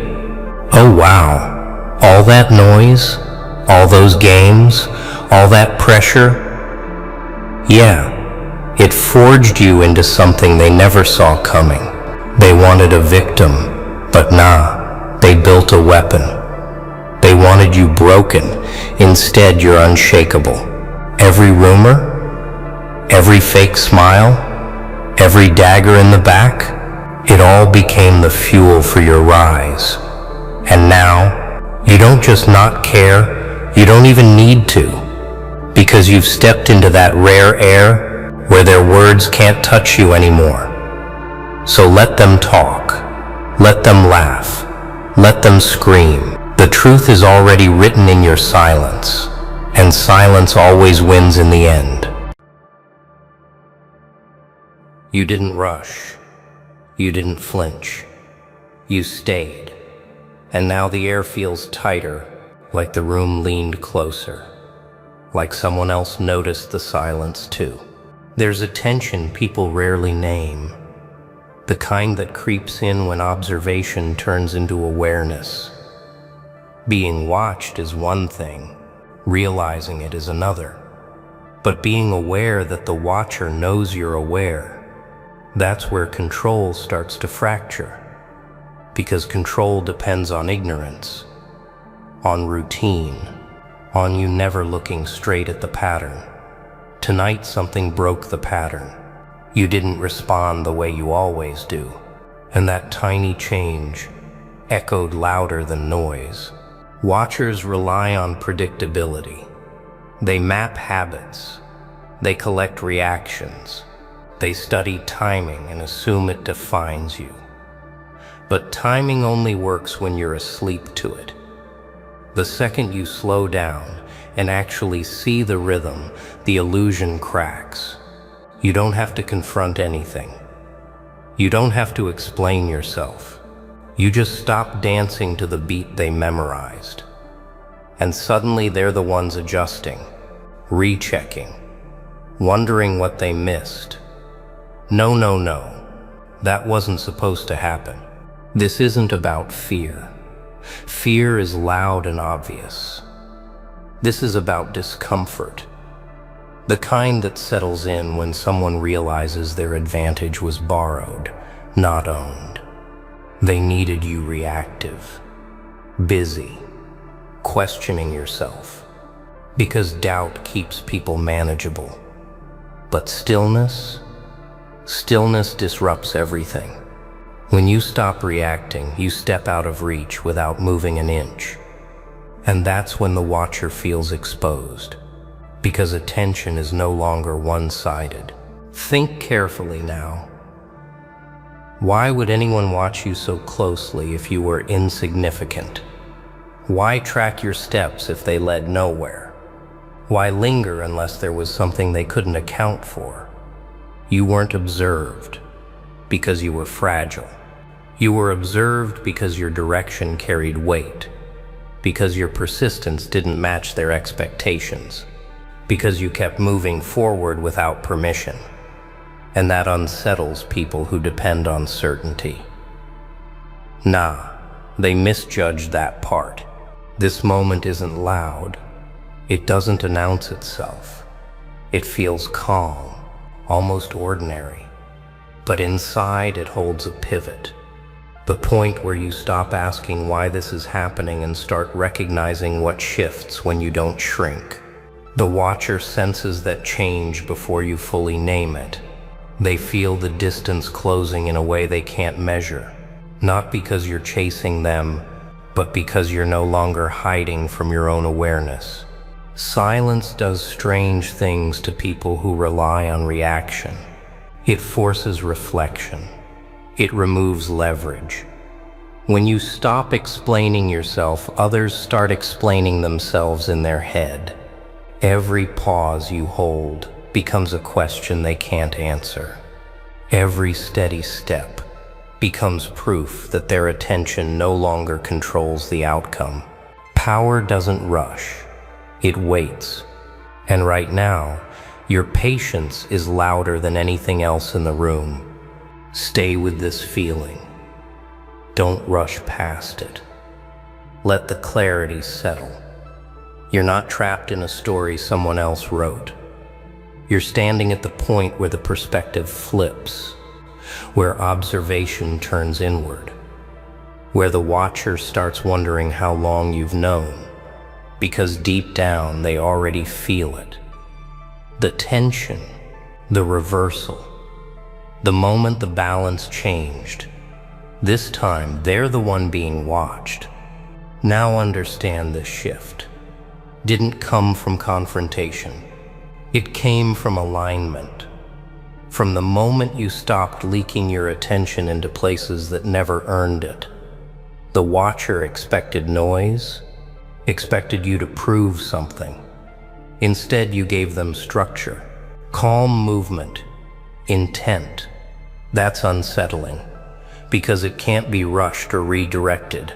Speaker 1: Oh wow, all that noise, all those games, all that pressure? Yeah, it forged you into something they never saw coming. They wanted a victim, but nah, they built a weapon. They wanted you broken, instead you're unshakable. Every rumor, every fake smile, every dagger in the back, it all became the fuel for your rise. And now, you don't just not care, you don't even need to, because you've stepped into that rare air where their words can't touch you anymore. So let them talk, let them laugh, let them scream. The truth is already written in your silence, and silence always wins in the end. You didn't rush, you didn't flinch, you stayed, and now the air feels tighter, like the room leaned closer, like someone else noticed the silence too. There's a tension people rarely name, the kind that creeps in when observation turns into awareness. Being watched is one thing, realizing it is another. But being aware that the watcher knows you're aware, that's where control starts to fracture. Because control depends on ignorance, on routine, on you never looking straight at the pattern. Tonight something broke the pattern. You didn't respond the way you always do, and that tiny change echoed louder than noise. Watchers rely on predictability. They map habits. They collect reactions. They study timing and assume it defines you. But timing only works when you're asleep to it. The second you slow down and actually see the rhythm, the illusion cracks. You don't have to confront anything. You don't have to explain yourself. You just stop dancing to the beat they memorized. And suddenly they're the ones adjusting, rechecking, wondering what they missed. No, no, no. That wasn't supposed to happen. This isn't about fear. Fear is loud and obvious. This is about discomfort. The kind that settles in when someone realizes their advantage was borrowed, not owned. They needed you reactive, busy, questioning yourself. Because doubt keeps people manageable. But stillness disrupts everything. When you stop reacting, you step out of reach without moving an inch. And that's when the watcher feels exposed. Because attention is no longer one-sided. Think carefully now. Why would anyone watch you so closely if you were insignificant? Why track your steps if they led nowhere? Why linger unless there was something they couldn't account for? You weren't observed because you were fragile. You were observed because your direction carried weight, because your persistence didn't match their expectations, because you kept moving forward without permission. And that unsettles people who depend on certainty. Nah, they misjudged that part. This moment isn't loud. It doesn't announce itself. It feels calm, almost ordinary. But inside it holds a pivot. The point where you stop asking why this is happening and start recognizing what shifts when you don't shrink. The watcher senses that change before you fully name it. They feel the distance closing in a way they can't measure, not because you're chasing them, but because you're no longer hiding from your own awareness. Silence does strange things to people who rely on reaction. It forces reflection. It removes leverage. When you stop explaining yourself, others start explaining themselves in their head. Every pause you hold becomes a question they can't answer. Every steady step becomes proof that their attention no longer controls the outcome. Power doesn't rush, it waits. And right now, your patience is louder than anything else in the room. Stay with this feeling. Don't rush past it. Let the clarity settle. You're not trapped in a story someone else wrote. You're standing at the point where the perspective flips, where observation turns inward, where the watcher starts wondering how long you've known, because deep down they already feel it. The tension, the reversal, the moment the balance changed. This time, they're the one being watched. Now understand this shift didn't come from confrontation. It came from alignment. From the moment you stopped leaking your attention into places that never earned it. The watcher expected noise, expected you to prove something. Instead, you gave them structure, calm movement, intent. That's unsettling, because it can't be rushed or redirected.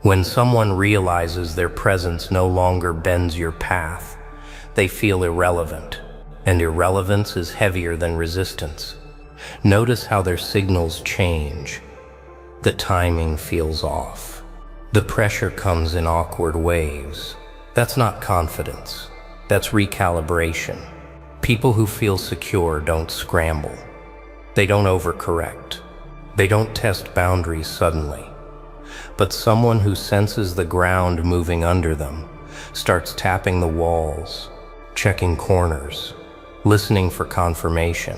Speaker 1: When someone realizes their presence no longer bends your path, they feel irrelevant, and irrelevance is heavier than resistance. Notice how their signals change. The timing feels off. The pressure comes in awkward waves. That's not confidence. That's recalibration. People who feel secure don't scramble. They don't overcorrect. They don't test boundaries suddenly. But someone who senses the ground moving under them starts tapping the walls, checking corners, listening for confirmation.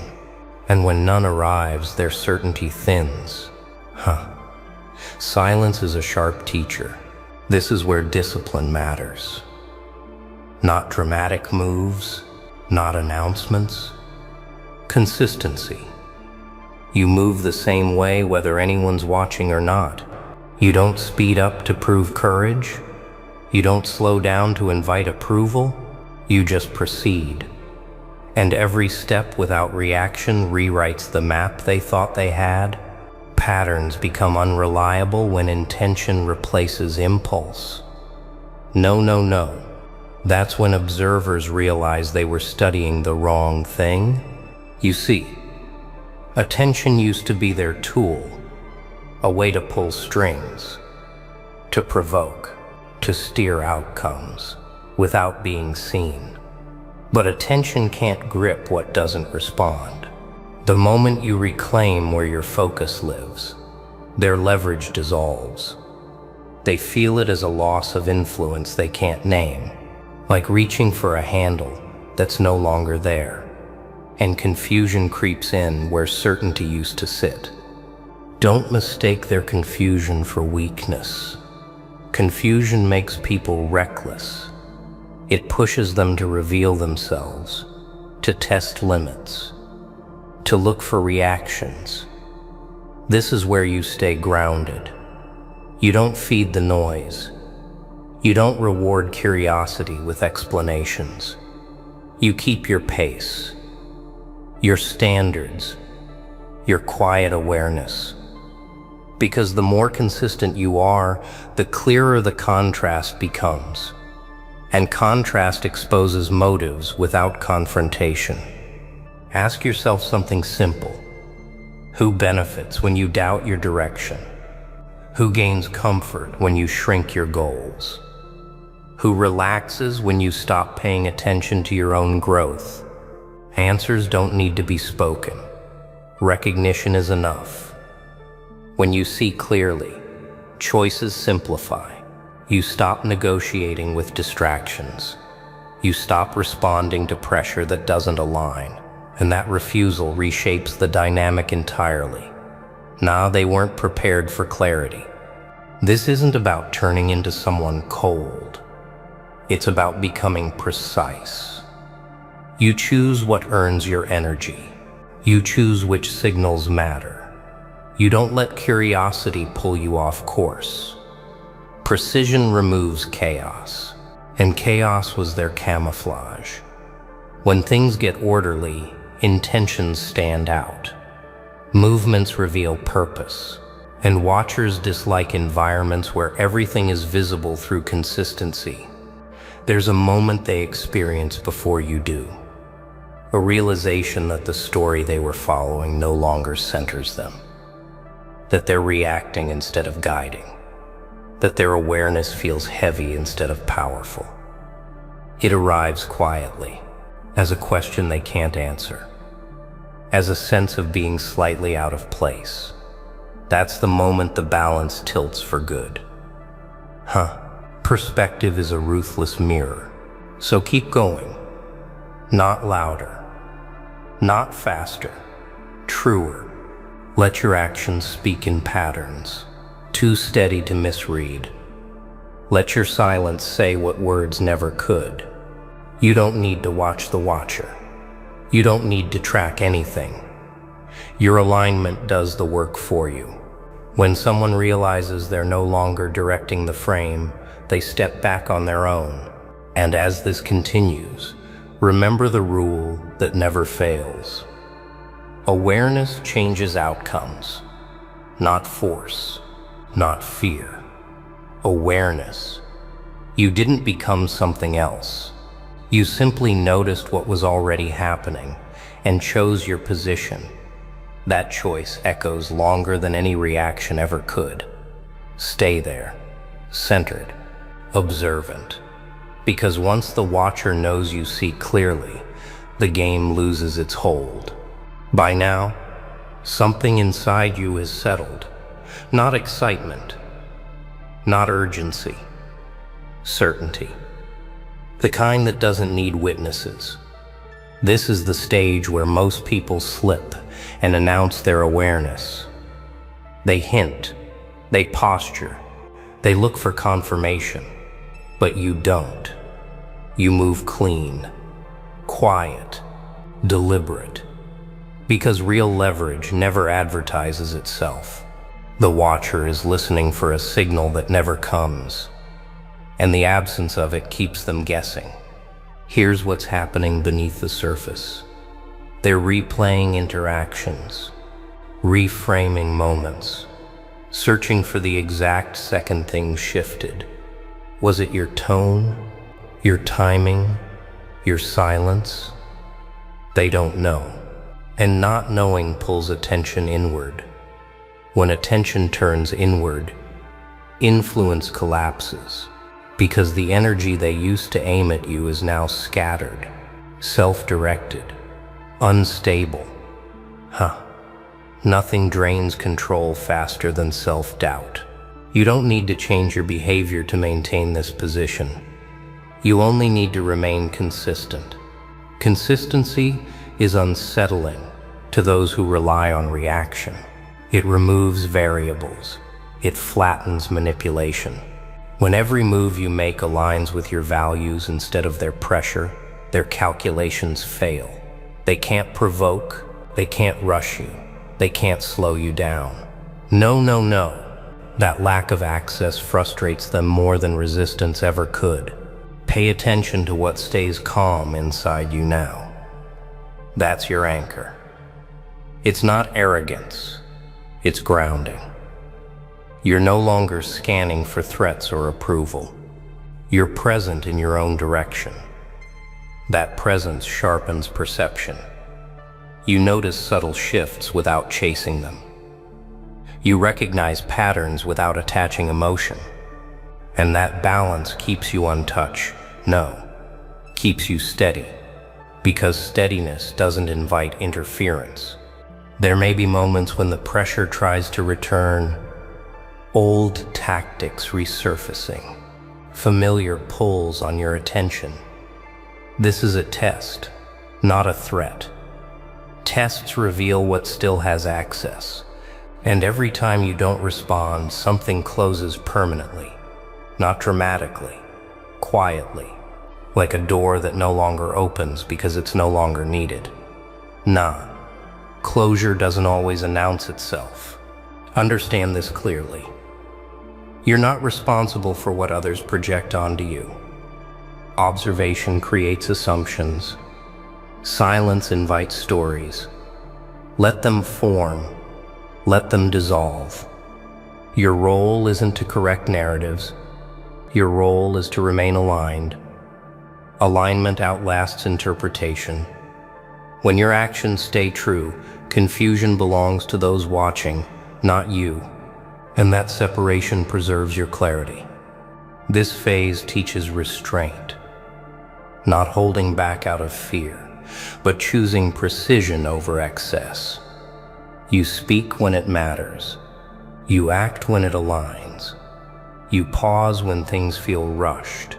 Speaker 1: And when none arrives, their certainty thins. Silence is a sharp teacher. This is where discipline matters. Not dramatic moves, not announcements. Consistency. You move the same way whether anyone's watching or not. You don't speed up to prove courage. You don't slow down to invite approval. You just proceed. And every step without reaction rewrites the map they thought they had. Patterns become unreliable when intention replaces impulse. No. That's when observers realize they were studying the wrong thing. You see, attention used to be their tool, a way to pull strings, to provoke, to steer outcomes without being seen. But attention can't grip what doesn't respond. The moment you reclaim where your focus lives, their leverage dissolves. They feel it as a loss of influence they can't name, like reaching for a handle that's no longer there. And confusion creeps in where certainty used to sit. Don't mistake their confusion for weakness. Confusion makes people reckless. It pushes them to reveal themselves, to test limits, to look for reactions. This is where you stay grounded. You don't feed the noise. You don't reward curiosity with explanations. You keep your pace, your standards, your quiet awareness. Because the more consistent you are, the clearer the contrast becomes. And contrast exposes motives without confrontation. Ask yourself something simple. Who benefits when you doubt your direction? Who gains comfort when you shrink your goals? Who relaxes when you stop paying attention to your own growth. Answers don't need to be spoken. Recognition is enough. When you see clearly, choices simplify. You stop negotiating with distractions. You stop responding to pressure that doesn't align, and that refusal reshapes the dynamic entirely. Now they weren't prepared for clarity. This isn't about turning into someone cold. It's about becoming precise. You choose what earns your energy. You choose which signals matter. You don't let curiosity pull you off course. Precision removes chaos, and chaos was their camouflage. When things get orderly, intentions stand out. Movements reveal purpose, and watchers dislike environments where everything is visible through consistency. There's a moment they experience before you do. A realization that the story they were following no longer centers them. That they're reacting instead of guiding. That their awareness feels heavy instead of powerful. It arrives quietly, as a question they can't answer, as a sense of being slightly out of place. That's the moment the balance tilts for good. Perspective is a ruthless mirror, so keep going. Not louder, not faster, truer. Let your actions speak in patterns, too steady to misread. Let your silence say what words never could. You don't need to watch the watcher. You don't need to track anything. Your alignment does the work for you. When someone realizes they're no longer directing the frame, they step back on their own. And as this continues, remember the rule that never fails. Awareness changes outcomes, not force. Not fear. Awareness. You didn't become something else. You simply noticed what was already happening and chose your position. That choice echoes longer than any reaction ever could. Stay there, centered, observant. Because once the watcher knows you see clearly, the game loses its hold. By now, something inside you is settled. Not excitement, not urgency, certainty. The kind that doesn't need witnesses. This is the stage where most people slip and announce their awareness. They hint, they posture, they look for confirmation, but you don't. You move clean, quiet, deliberate, because real leverage never advertises itself. The watcher is listening for a signal that never comes, and the absence of it keeps them guessing. Here's what's happening beneath the surface. They're replaying interactions, reframing moments, searching for the exact second things shifted. Was it your tone, your timing, your silence? They don't know, and not knowing pulls attention inward. When attention turns inward, influence collapses, because the energy they used to aim at you is now scattered, self-directed, unstable. Nothing drains control faster than self-doubt. You don't need to change your behavior to maintain this position. You only need to remain consistent. Consistency is unsettling to those who rely on reaction. It removes variables. It flattens manipulation. When every move you make aligns with your values instead of their pressure, their calculations fail. They can't provoke, they can't rush you, they can't slow you down. No. That lack of access frustrates them more than resistance ever could. Pay attention to what stays calm inside you now. That's your anchor. It's not arrogance. It's grounding. You're no longer scanning for threats or approval. You're present in your own direction. That presence sharpens perception. You notice subtle shifts without chasing them. You recognize patterns without attaching emotion. And that balance keeps you untouched. No, keeps you steady. Because steadiness doesn't invite interference. There may be moments when the pressure tries to return, old tactics resurfacing, familiar pulls on your attention. This is a test, not a threat. Tests reveal what still has access, and every time you don't respond, something closes permanently, not dramatically, quietly, like a door that no longer opens because it's no longer needed. Nah, closure doesn't always announce itself. Understand this clearly. You're not responsible for what others project onto you. Observation creates assumptions. Silence invites stories. Let them form. Let them dissolve. Your role isn't to correct narratives. Your role is to remain aligned. Alignment outlasts interpretation. When your actions stay true, confusion belongs to those watching, not you. And that separation preserves your clarity. This phase teaches restraint. Not holding back out of fear, but choosing precision over excess. You speak when it matters. You act when it aligns. You pause when things feel rushed.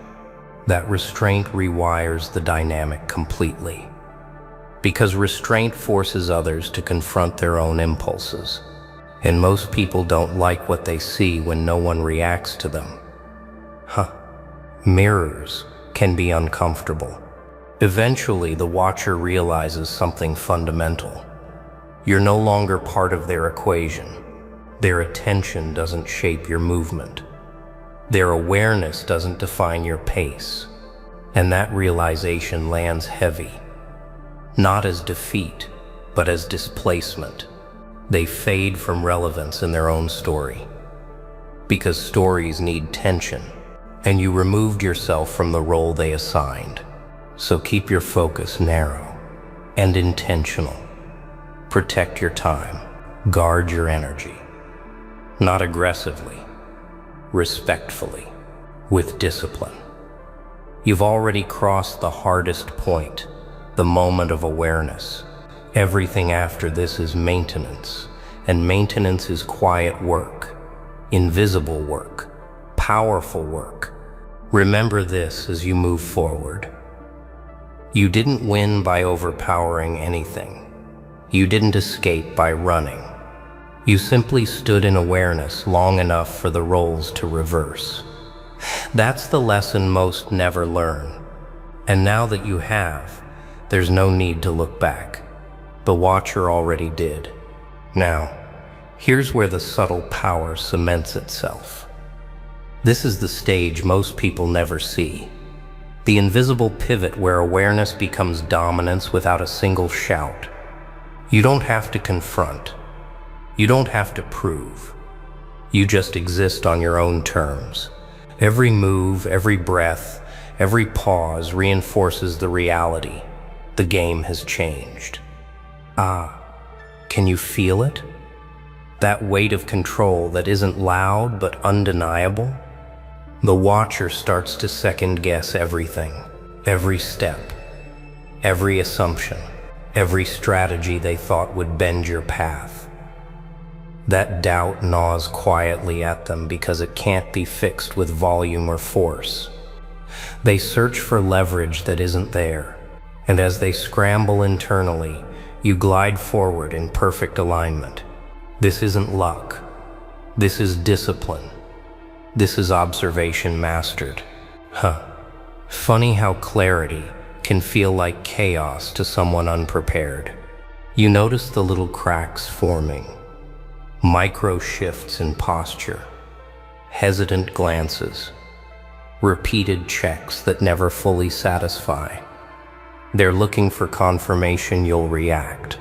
Speaker 1: That restraint rewires the dynamic completely. Because restraint forces others to confront their own impulses. And most people don't like what they see when no one reacts to them. Mirrors can be uncomfortable. Eventually, the watcher realizes something fundamental. You're no longer part of their equation. Their attention doesn't shape your movement. Their awareness doesn't define your pace. And that realization lands heavy. Not as defeat, but as displacement. They fade from relevance in their own story. Because stories need tension, and you removed yourself from the role they assigned. So keep your focus narrow and intentional. Protect your time. Guard your energy. Not aggressively, respectfully, with discipline. You've already crossed the hardest point, the moment of awareness. Everything after this is maintenance, and maintenance is quiet work, invisible work, powerful work. Remember this as you move forward. You didn't win by overpowering anything. You didn't escape by running. You simply stood in awareness long enough for the roles to reverse. That's the lesson most never learn. And now that you have, there's no need to look back. The watcher already did. Now, here's where the subtle power cements itself. This is the stage most people never see. The invisible pivot where awareness becomes dominance without a single shout. You don't have to confront. You don't have to prove. You just exist on your own terms. Every move, every breath, every pause reinforces the reality. The game has changed. Can you feel it? That weight of control that isn't loud but undeniable? The watcher starts to second-guess everything, every step, every assumption, every strategy they thought would bend your path. That doubt gnaws quietly at them because it can't be fixed with volume or force. They search for leverage that isn't there, and as they scramble internally, you glide forward in perfect alignment. This isn't luck. This is discipline. This is observation mastered. Funny how clarity can feel like chaos to someone unprepared. You notice the little cracks forming, micro shifts in posture, hesitant glances, repeated checks that never fully satisfy. They're looking for confirmation you'll react.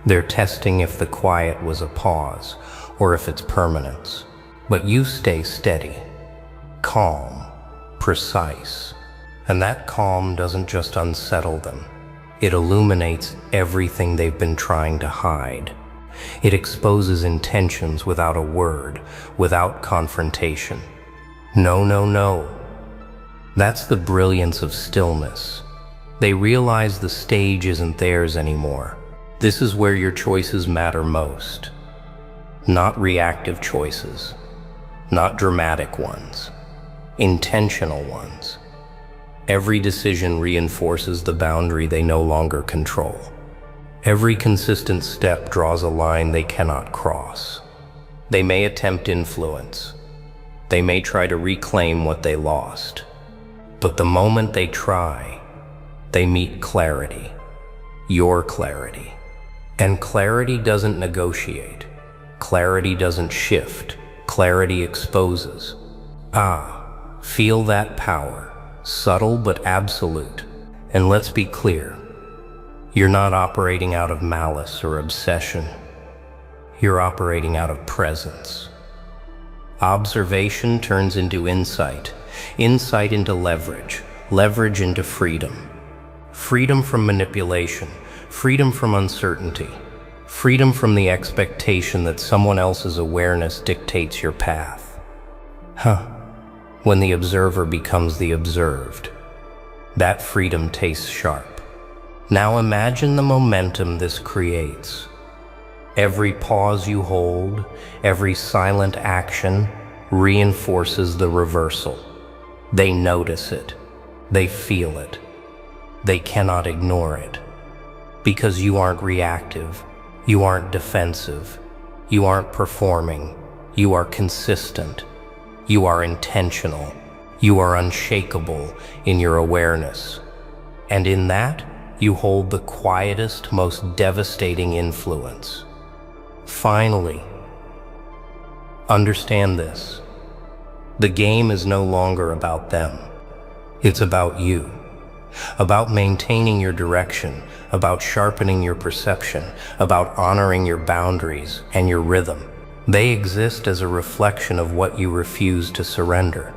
Speaker 1: They're testing if the quiet was a pause or if it's permanence. But you stay steady, calm, precise. And that calm doesn't just unsettle them. It illuminates everything they've been trying to hide. It exposes intentions without a word, without confrontation. No, no, no. That's the brilliance of stillness. They realize the stage isn't theirs anymore. This is where your choices matter most. Not reactive choices, not dramatic ones, intentional ones. Every decision reinforces the boundary they no longer control. Every consistent step draws a line they cannot cross. They may attempt influence. They may try to reclaim what they lost. But the moment they try, they meet clarity. Your clarity. And clarity doesn't negotiate. Clarity doesn't shift. Clarity exposes. Feel that power. Subtle but absolute. And let's be clear. You're not operating out of malice or obsession. You're operating out of presence. Observation turns into insight. Insight into leverage. Leverage into freedom. Freedom from manipulation. Freedom from uncertainty. Freedom from the expectation that someone else's awareness dictates your path. When the observer becomes the observed, that freedom tastes sharp. Now imagine the momentum this creates. Every pause you hold, every silent action reinforces the reversal. They notice it. They feel it. They cannot ignore it. Because you aren't reactive. You aren't defensive. You aren't performing. You are consistent. You are intentional. You are unshakable in your awareness. And in that, you hold the quietest, most devastating influence. Finally, understand this. The game is no longer about them. It's about you. About maintaining your direction, about sharpening your perception, about honoring your boundaries and your rhythm. They exist as a reflection of what you refuse to surrender.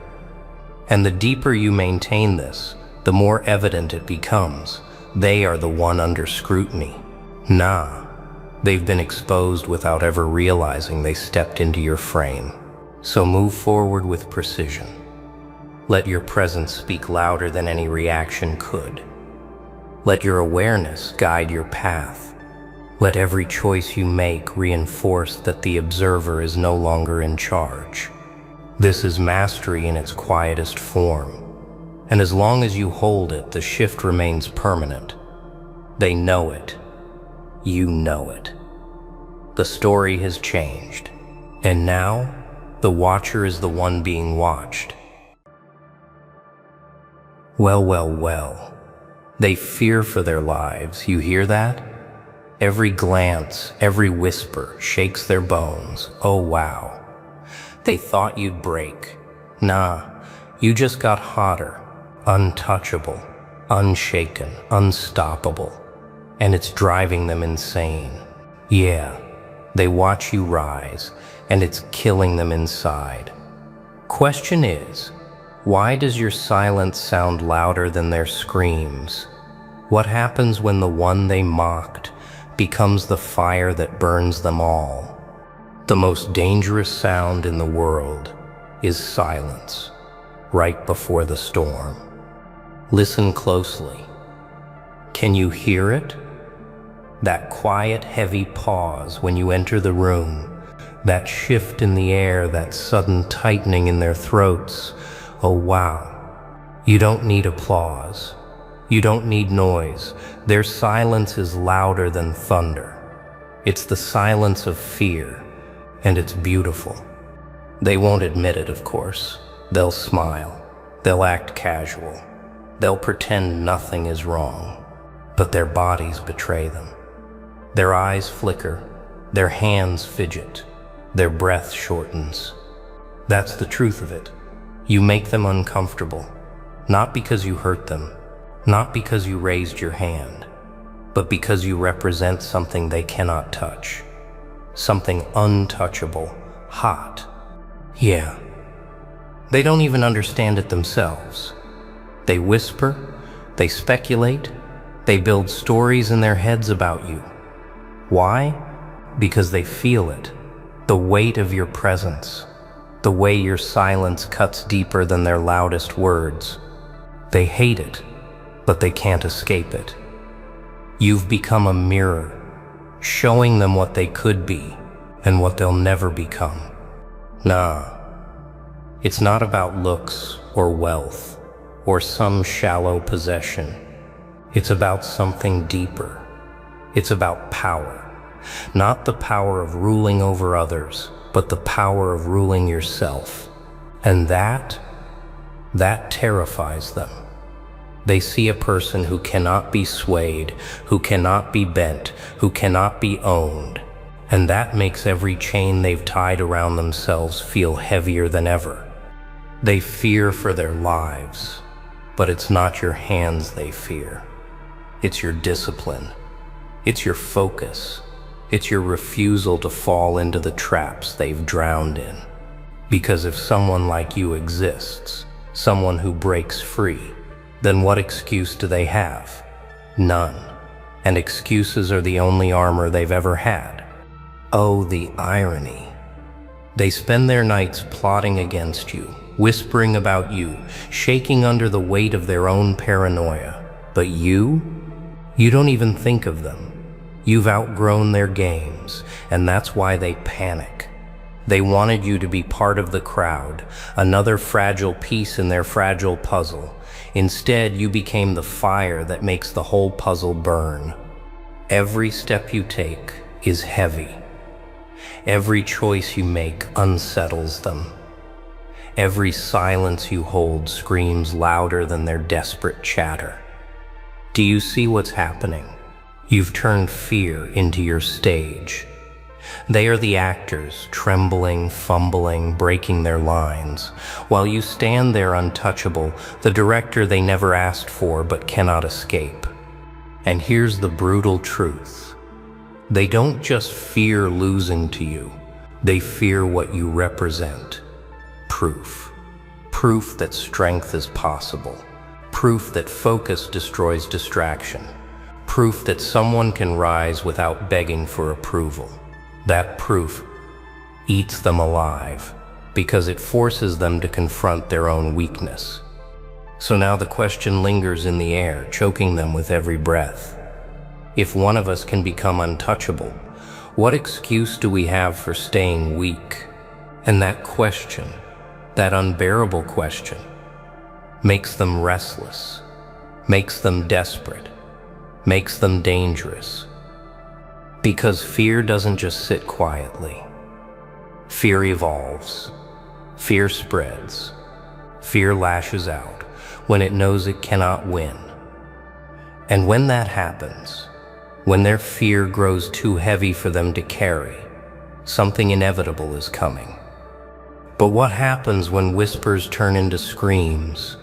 Speaker 1: And the deeper you maintain this, the more evident it becomes. They are the one under scrutiny. They've been exposed without ever realizing they stepped into your frame. So move forward with precision. Let your presence speak louder than any reaction could. Let your awareness guide your path. Let every choice you make reinforce that the observer is no longer in charge. This is mastery in its quietest form. And as long as you hold it, the shift remains permanent. They know it. You know it. The story has changed. And now, the watcher is the one being watched. Well. They fear for their lives. You hear that? Every glance, every whisper shakes their bones. Oh wow. They thought you'd break. You just got hotter. Untouchable, unshaken, unstoppable. And it's driving them insane. Yeah, they watch you rise, and it's killing them inside. Question is, why does your silence sound louder than their screams? What happens when the one they mocked becomes the fire that burns them all? The most dangerous sound in the world is silence, right before the storm. Listen closely. Can you hear it? That quiet, heavy pause when you enter the room, that shift in the air, that sudden tightening in their throats. Oh wow. You don't need applause. You don't need noise. Their silence is louder than thunder. It's the silence of fear, and it's beautiful. They won't admit it, of course. They'll smile. They'll act casual. They'll pretend nothing is wrong, but their bodies betray them. Their eyes flicker, their hands fidget, their breath shortens. That's the truth of it. You make them uncomfortable, not because you hurt them, not because you raised your hand, but because you represent something they cannot touch, something untouchable, hot. Yeah, they don't even understand it themselves. They whisper, they speculate, they build stories in their heads about you. Why? Because they feel it, the weight of your presence. The way your silence cuts deeper than their loudest words. They hate it, but they can't escape it. You've become a mirror, showing them what they could be and what they'll never become. Nah, it's not about looks or wealth or some shallow possession. It's about something deeper. It's about power. Not the power of ruling over others, but the power of ruling yourself. And that terrifies them. They see a person who cannot be swayed, who cannot be bent, who cannot be owned. And that makes every chain they've tied around themselves feel heavier than ever. They fear for their lives, but it's not your hands they fear. It's your discipline. It's your focus. It's your refusal to fall into the traps they've drowned in. Because if someone like you exists, someone who breaks free, then what excuse do they have? None. And excuses are the only armor they've ever had. Oh, the irony. They spend their nights plotting against you, whispering about you, shaking under the weight of their own paranoia. But you don't even think of them. You've outgrown their games, and that's why they panic. They wanted you to be part of the crowd, another fragile piece in their fragile puzzle. Instead, you became the fire that makes the whole puzzle burn. Every step you take is heavy. Every choice you make unsettles them. Every silence you hold screams louder than their desperate chatter. Do you see what's happening? You've turned fear into your stage. They are the actors, trembling, fumbling, breaking their lines, while you stand there untouchable, the director they never asked for but cannot escape. And here's the brutal truth. They don't just fear losing to you, they fear what you represent. Proof. Proof that strength is possible. Proof that focus destroys distraction. Proof that someone can rise without begging for approval. That proof eats them alive because it forces them to confront their own weakness. So now the question lingers in the air, choking them with every breath. If one of us can become untouchable, what excuse do we have for staying weak? And that question, that unbearable question, makes them restless, makes them desperate, makes them dangerous. Because fear doesn't just sit quietly. Fear evolves. Fear spreads. Fear lashes out when it knows it cannot win. And when that happens, when their fear grows too heavy for them to carry, something inevitable is coming. But what happens when whispers turn into screams?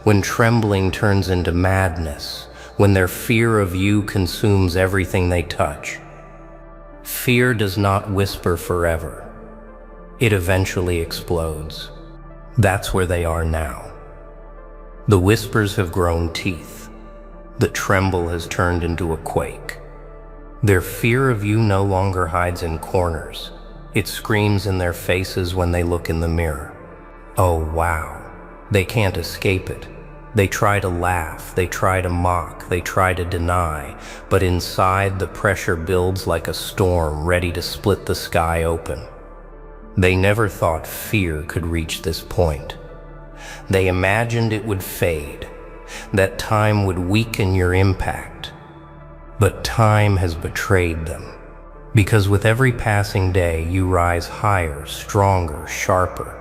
Speaker 1: When trembling turns into madness? When their fear of you consumes everything they touch? Fear does not whisper forever. It eventually explodes. That's where they are now. The whispers have grown teeth. The tremble has turned into a quake. Their fear of you no longer hides in corners. It screams in their faces when they look in the mirror. Oh wow, they can't escape it. They try to laugh, they try to mock, they try to deny, but inside the pressure builds like a storm ready to split the sky open. They never thought fear could reach this point. They imagined it would fade, that time would weaken your impact. But time has betrayed them, because with every passing day you rise higher, stronger, sharper.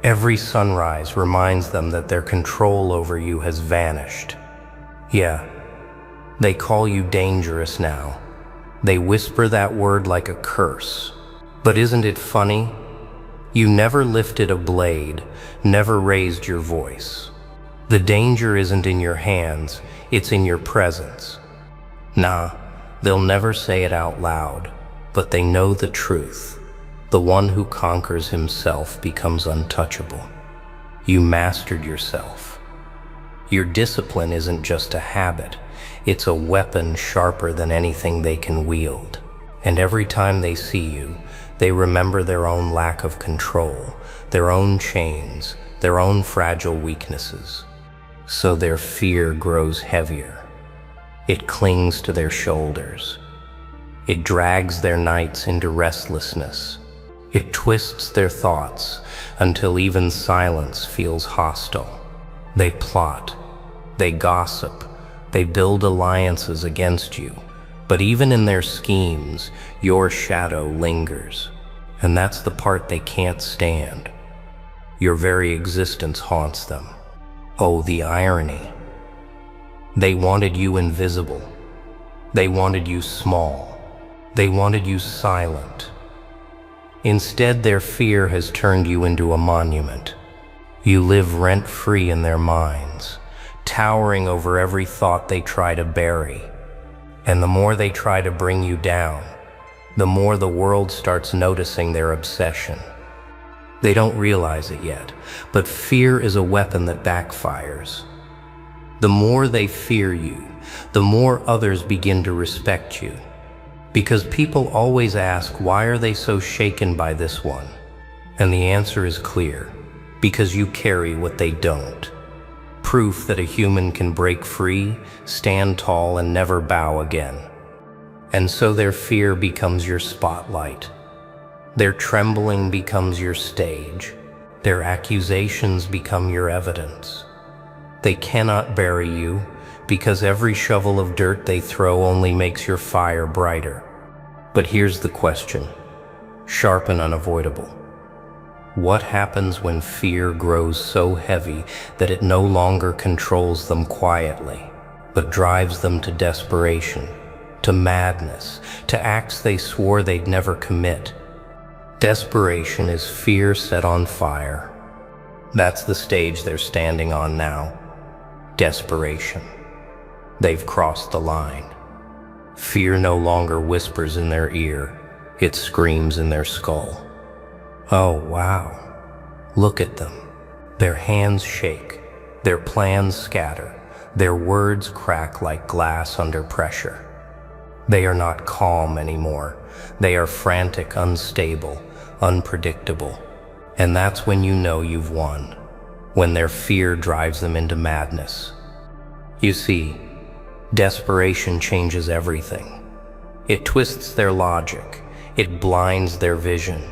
Speaker 1: Every sunrise reminds them that their control over you has vanished. Yeah, they call you dangerous now. They whisper that word like a curse. But isn't it funny? You never lifted a blade, never raised your voice. The danger isn't in your hands, it's in your presence. Nah, they'll never say it out loud, but they know the truth. The one who conquers himself becomes untouchable. You mastered yourself. Your discipline isn't just a habit, it's a weapon sharper than anything they can wield. And every time they see you, They remember their own lack of control, their own chains, their own fragile weaknesses. So their fear grows heavier. It clings to their shoulders. It drags their nights into restlessness. It twists their thoughts until even silence feels hostile. They plot. They gossip. They build alliances against you. But even in their schemes, your shadow lingers. And that's the part they can't stand. Your very existence haunts them. Oh, the irony. They wanted you invisible. They wanted you small. They wanted you silent. Instead, their fear has turned you into a monument. You live rent-free in their minds, towering over every thought they try to bury. And the more they try to bring you down, the more the world starts noticing their obsession. They don't realize it yet, but fear is a weapon that backfires. The more they fear you, the more others begin to respect you. Because people always ask, why are they so shaken by this one? And the answer is clear, because you carry what they don't. Proof that a human can break free, stand tall, and never bow again. And so their fear becomes your spotlight. Their trembling becomes your stage. Their accusations become your evidence. They cannot bury you, because every shovel of dirt they throw only makes your fire brighter. But here's the question, sharp and unavoidable. What happens when fear grows so heavy that it no longer controls them quietly, but drives them to desperation, to madness, to acts they swore they'd never commit? Desperation is fear set on fire. That's the stage they're standing on now. Desperation. They've crossed the line. Fear no longer whispers in their ear, it screams in their skull. Oh, wow. Look at them. Their hands shake, their plans scatter, their words crack like glass under pressure. They are not calm anymore. They are frantic, unstable, unpredictable. And that's when you know you've won, when their fear drives them into madness. You see, desperation changes everything. It twists their logic. It blinds their vision.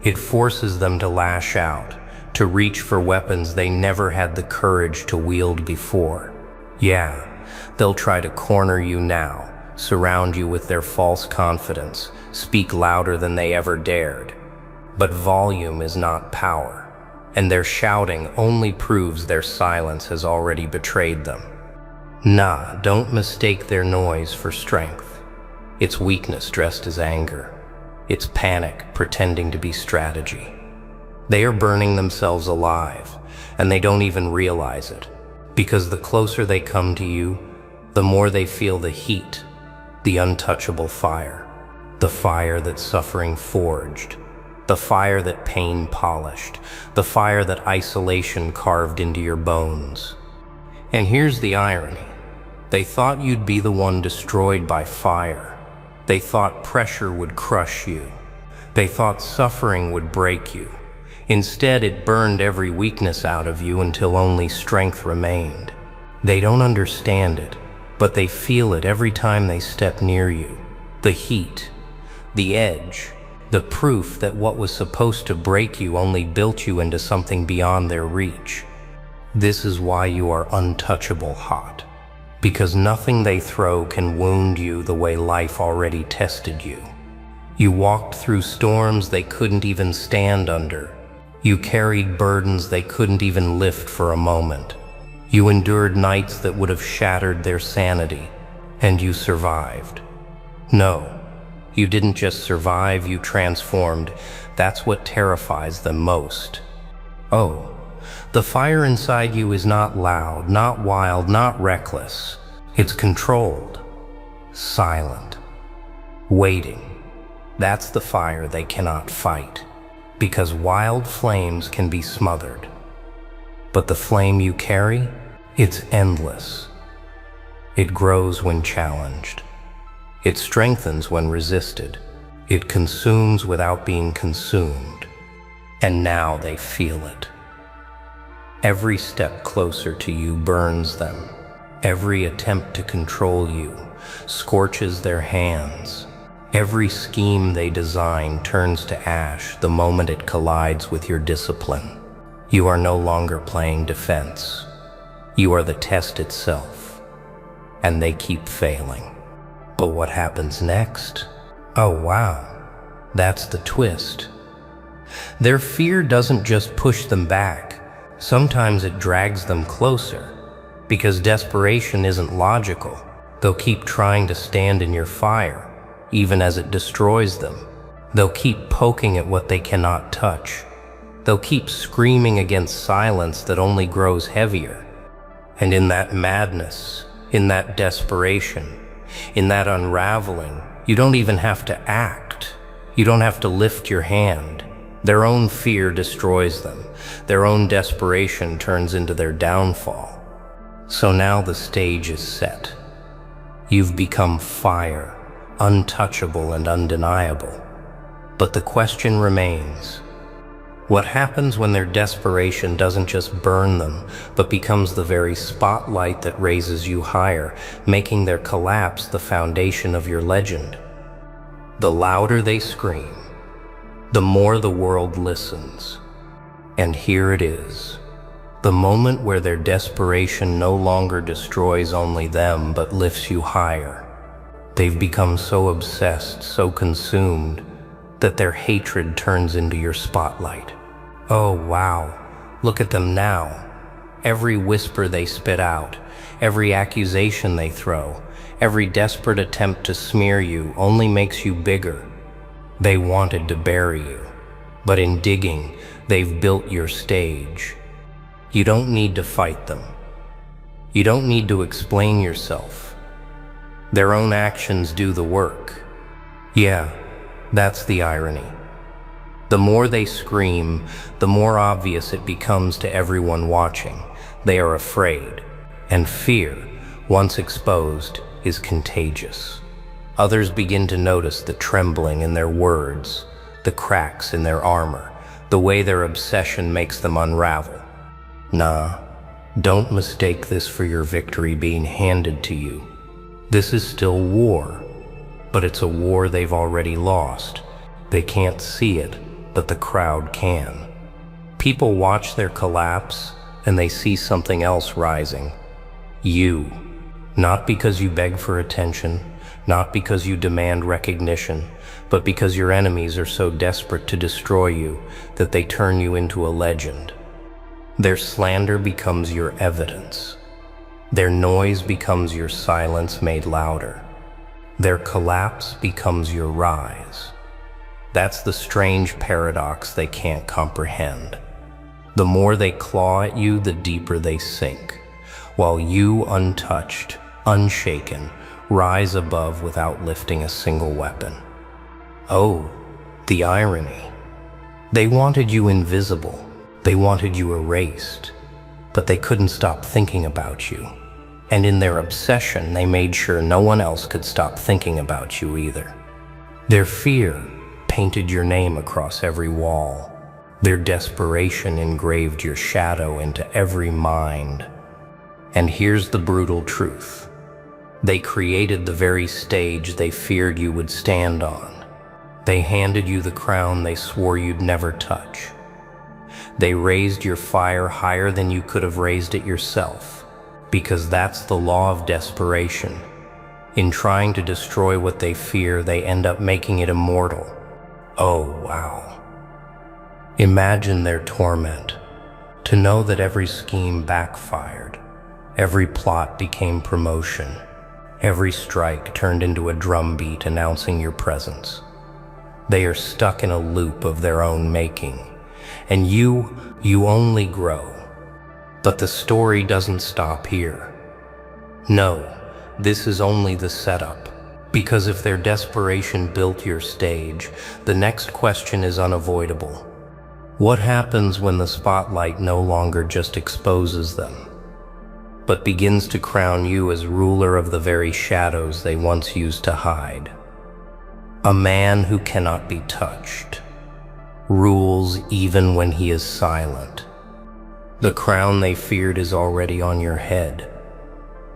Speaker 1: It forces them to lash out, to reach for weapons they never had the courage to wield before. Yeah, they'll try to corner you now, surround you with their false confidence, speak louder than they ever dared. But volume is not power, and their shouting only proves their silence has already betrayed them. Nah, don't mistake their noise for strength. It's weakness dressed as anger. It's panic pretending to be strategy. They are burning themselves alive, and they don't even realize it, because the closer they come to you, the more they feel the heat, the untouchable fire, the fire that suffering forged, the fire that pain polished, the fire that isolation carved into your bones. And here's the irony. They thought you'd be the one destroyed by fire. They thought pressure would crush you. They thought suffering would break you. Instead, it burned every weakness out of you until only strength remained. They don't understand it, but they feel it every time they step near you. The heat, the edge, the proof that what was supposed to break you only built you into something beyond their reach. This is why you are untouchable hot, because nothing they throw can wound you the way life already tested you. You walked through storms they couldn't even stand under. You carried burdens they couldn't even lift for a moment. You endured nights that would have shattered their sanity, and you survived. No. You didn't just survive, you transformed. That's what terrifies them most. Oh, the fire inside you is not loud, not wild, not reckless. It's controlled, silent, waiting. That's the fire they cannot fight, because wild flames can be smothered. But the flame you carry, it's endless. It grows when challenged. It strengthens when resisted, It consumes without being consumed, and now they feel it. Every step closer to you burns them. Every attempt to control you scorches their hands. Every scheme they design turns to ash the moment it collides with your discipline. You are no longer playing defense. You are the test itself, and they keep failing. But what happens next? Oh wow, that's the twist. Their fear doesn't just push them back. Sometimes it drags them closer. Because desperation isn't logical. They'll keep trying to stand in your fire, even as it destroys them. They'll keep poking at what they cannot touch. They'll keep screaming against silence that only grows heavier. And in that madness, in that desperation, in that unraveling, you don't even have to act. You don't have to lift your hand. Their own fear destroys them. Their own desperation turns into their downfall. So now the stage is set. You've become fire, untouchable and undeniable. But the question remains, what happens when their desperation doesn't just burn them, but becomes the very spotlight that raises you higher, making their collapse the foundation of your legend? The louder they scream, the more the world listens. And here it is. The moment where their desperation no longer destroys only them, but lifts you higher. They've become so obsessed, so consumed, that their hatred turns into your spotlight. Oh wow, look at them now. Every whisper they spit out, every accusation they throw, every desperate attempt to smear you only makes you bigger. They wanted to bury you, but in digging, they've built your stage. You don't need to fight them. You don't need to explain yourself. Their own actions do the work. Yeah, that's the irony. The more they scream, the more obvious it becomes to everyone watching. They are afraid, and fear, once exposed, is contagious. Others begin to notice the trembling in their words, the cracks in their armor, the way their obsession makes them unravel. Nah, don't mistake this for your victory being handed to you. This is still war, but it's a war they've already lost. They can't see it, but the crowd can. People watch their collapse, and they see something else rising. You. Not because you beg for attention, not because you demand recognition, but because your enemies are so desperate to destroy you that they turn you into a legend. Their slander becomes your evidence. Their noise becomes your silence made louder. Their collapse becomes your rise. That's the strange paradox they can't comprehend. The more they claw at you, the deeper they sink, while you, untouched, unshaken, rise above without lifting a single weapon. Oh, the irony. They wanted you invisible. They wanted you erased, but they couldn't stop thinking about you. And in their obsession, they made sure no one else could stop thinking about you either. Their fear painted your name across every wall. Their desperation engraved your shadow into every mind. And here's the brutal truth. They created the very stage they feared you would stand on. They handed you the crown they swore you'd never touch. They raised your fire higher than you could have raised it yourself, because that's the law of desperation. In trying to destroy what they fear, they end up making it immortal. Oh, wow. Imagine their torment, to know that every scheme backfired, every plot became promotion, every strike turned into a drumbeat announcing your presence. They are stuck in a loop of their own making. And you only grow. But the story doesn't stop here. No, this is only the setup. Because if their desperation built your stage, the next question is unavoidable. What happens when the spotlight no longer just exposes them, but begins to crown you as ruler of the very shadows they once used to hide? A man who cannot be touched, rules even when he is silent. The crown they feared is already on your head,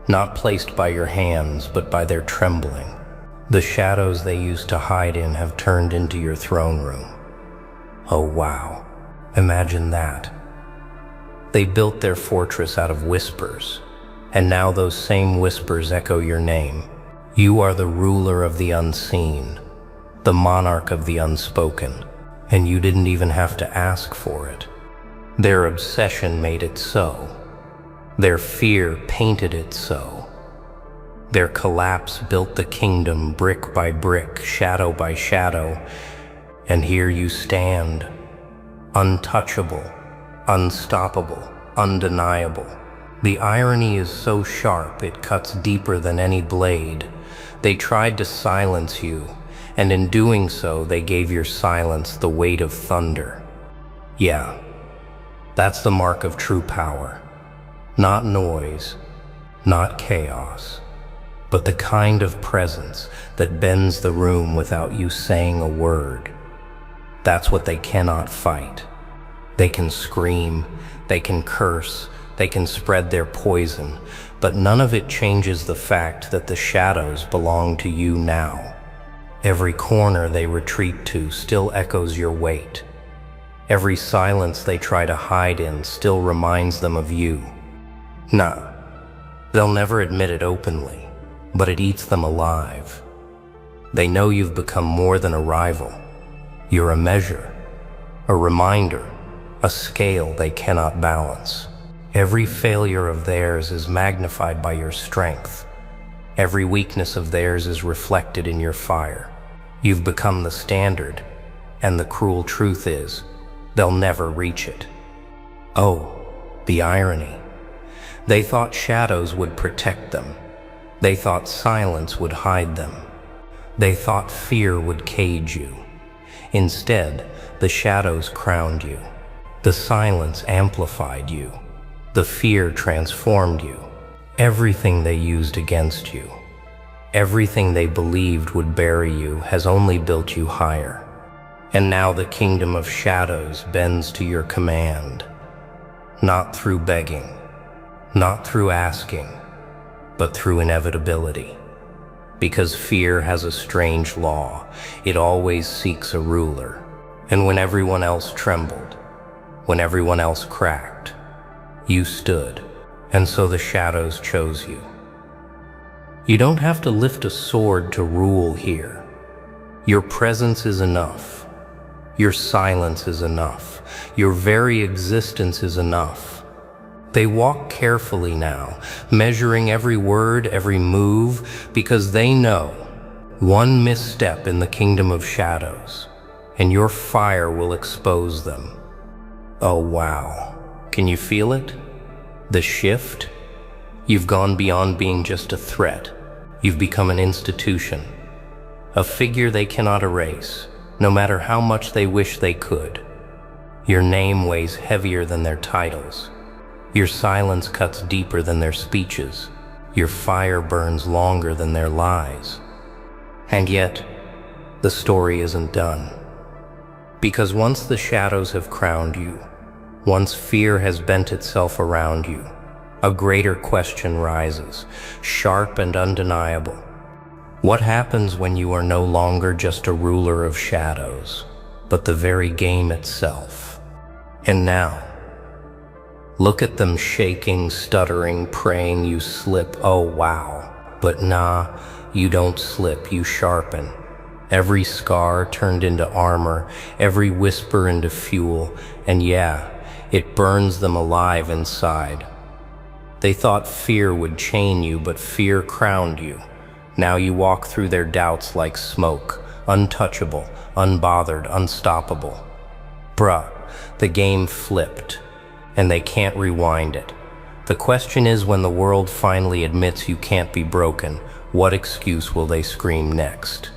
Speaker 1: not placed by your hands, but by their trembling. The shadows they used to hide in have turned into your throne room. Oh wow, imagine that. They built their fortress out of whispers, and now those same whispers echo your name. You are the ruler of the unseen, the monarch of the unspoken, and you didn't even have to ask for it. Their obsession made it so. Their fear painted it so. Their collapse built the kingdom brick by brick, shadow by shadow, and here you stand, untouchable, unstoppable, undeniable. The irony is so sharp it cuts deeper than any blade. They tried to silence you, and in doing so they gave your silence the weight of thunder. Yeah, that's the mark of true power. Not noise, not chaos, but the kind of presence that bends the room without you saying a word. That's what they cannot fight. They can scream, they can curse, they can spread their poison, but none of it changes the fact that the shadows belong to you now. Every corner they retreat to still echoes your weight. Every silence they try to hide in still reminds them of you. Nah, they'll never admit it openly, but it eats them alive. They know you've become more than a rival. You're a measure, a reminder, a scale they cannot balance. Every failure of theirs is magnified by your strength. Every weakness of theirs is reflected in your fire. You've become the standard, and the cruel truth is, they'll never reach it. Oh, the irony. They thought shadows would protect them. They thought silence would hide them. They thought fear would cage you. Instead, the shadows crowned you. The silence amplified you. The fear transformed you. Everything they used against you, everything they believed would bury you, has only built you higher. And now the kingdom of shadows bends to your command. Not through begging, not through asking, but through inevitability. Because fear has a strange law. It always seeks a ruler. And when everyone else trembled, when everyone else cracked, you stood, and so the shadows chose you. You don't have to lift a sword to rule here. Your presence is enough. Your silence is enough. Your very existence is enough. They walk carefully now, measuring every word, every move, because they know one misstep in the kingdom of shadows, and your fire will expose them. Oh wow, can you feel it? The shift? You've gone beyond being just a threat. You've become an institution, a figure they cannot erase, no matter how much they wish they could. Your name weighs heavier than their titles. Your silence cuts deeper than their speeches. Your fire burns longer than their lies. And yet, the story isn't done. Because once the shadows have crowned you, once fear has bent itself around you, a greater question rises, sharp and undeniable. What happens when you are no longer just a ruler of shadows, but the very game itself? And now, look at them shaking, stuttering, praying you slip. Oh wow. But nah, you don't slip, you sharpen. Every scar turned into armor, every whisper into fuel, and yeah, it burns them alive inside. They thought fear would chain you, but fear crowned you. Now you walk through their doubts like smoke, untouchable, unbothered, unstoppable. Bruh, the game flipped, and they can't rewind it. The question is, when the world finally admits you can't be broken, what excuse will they scream next?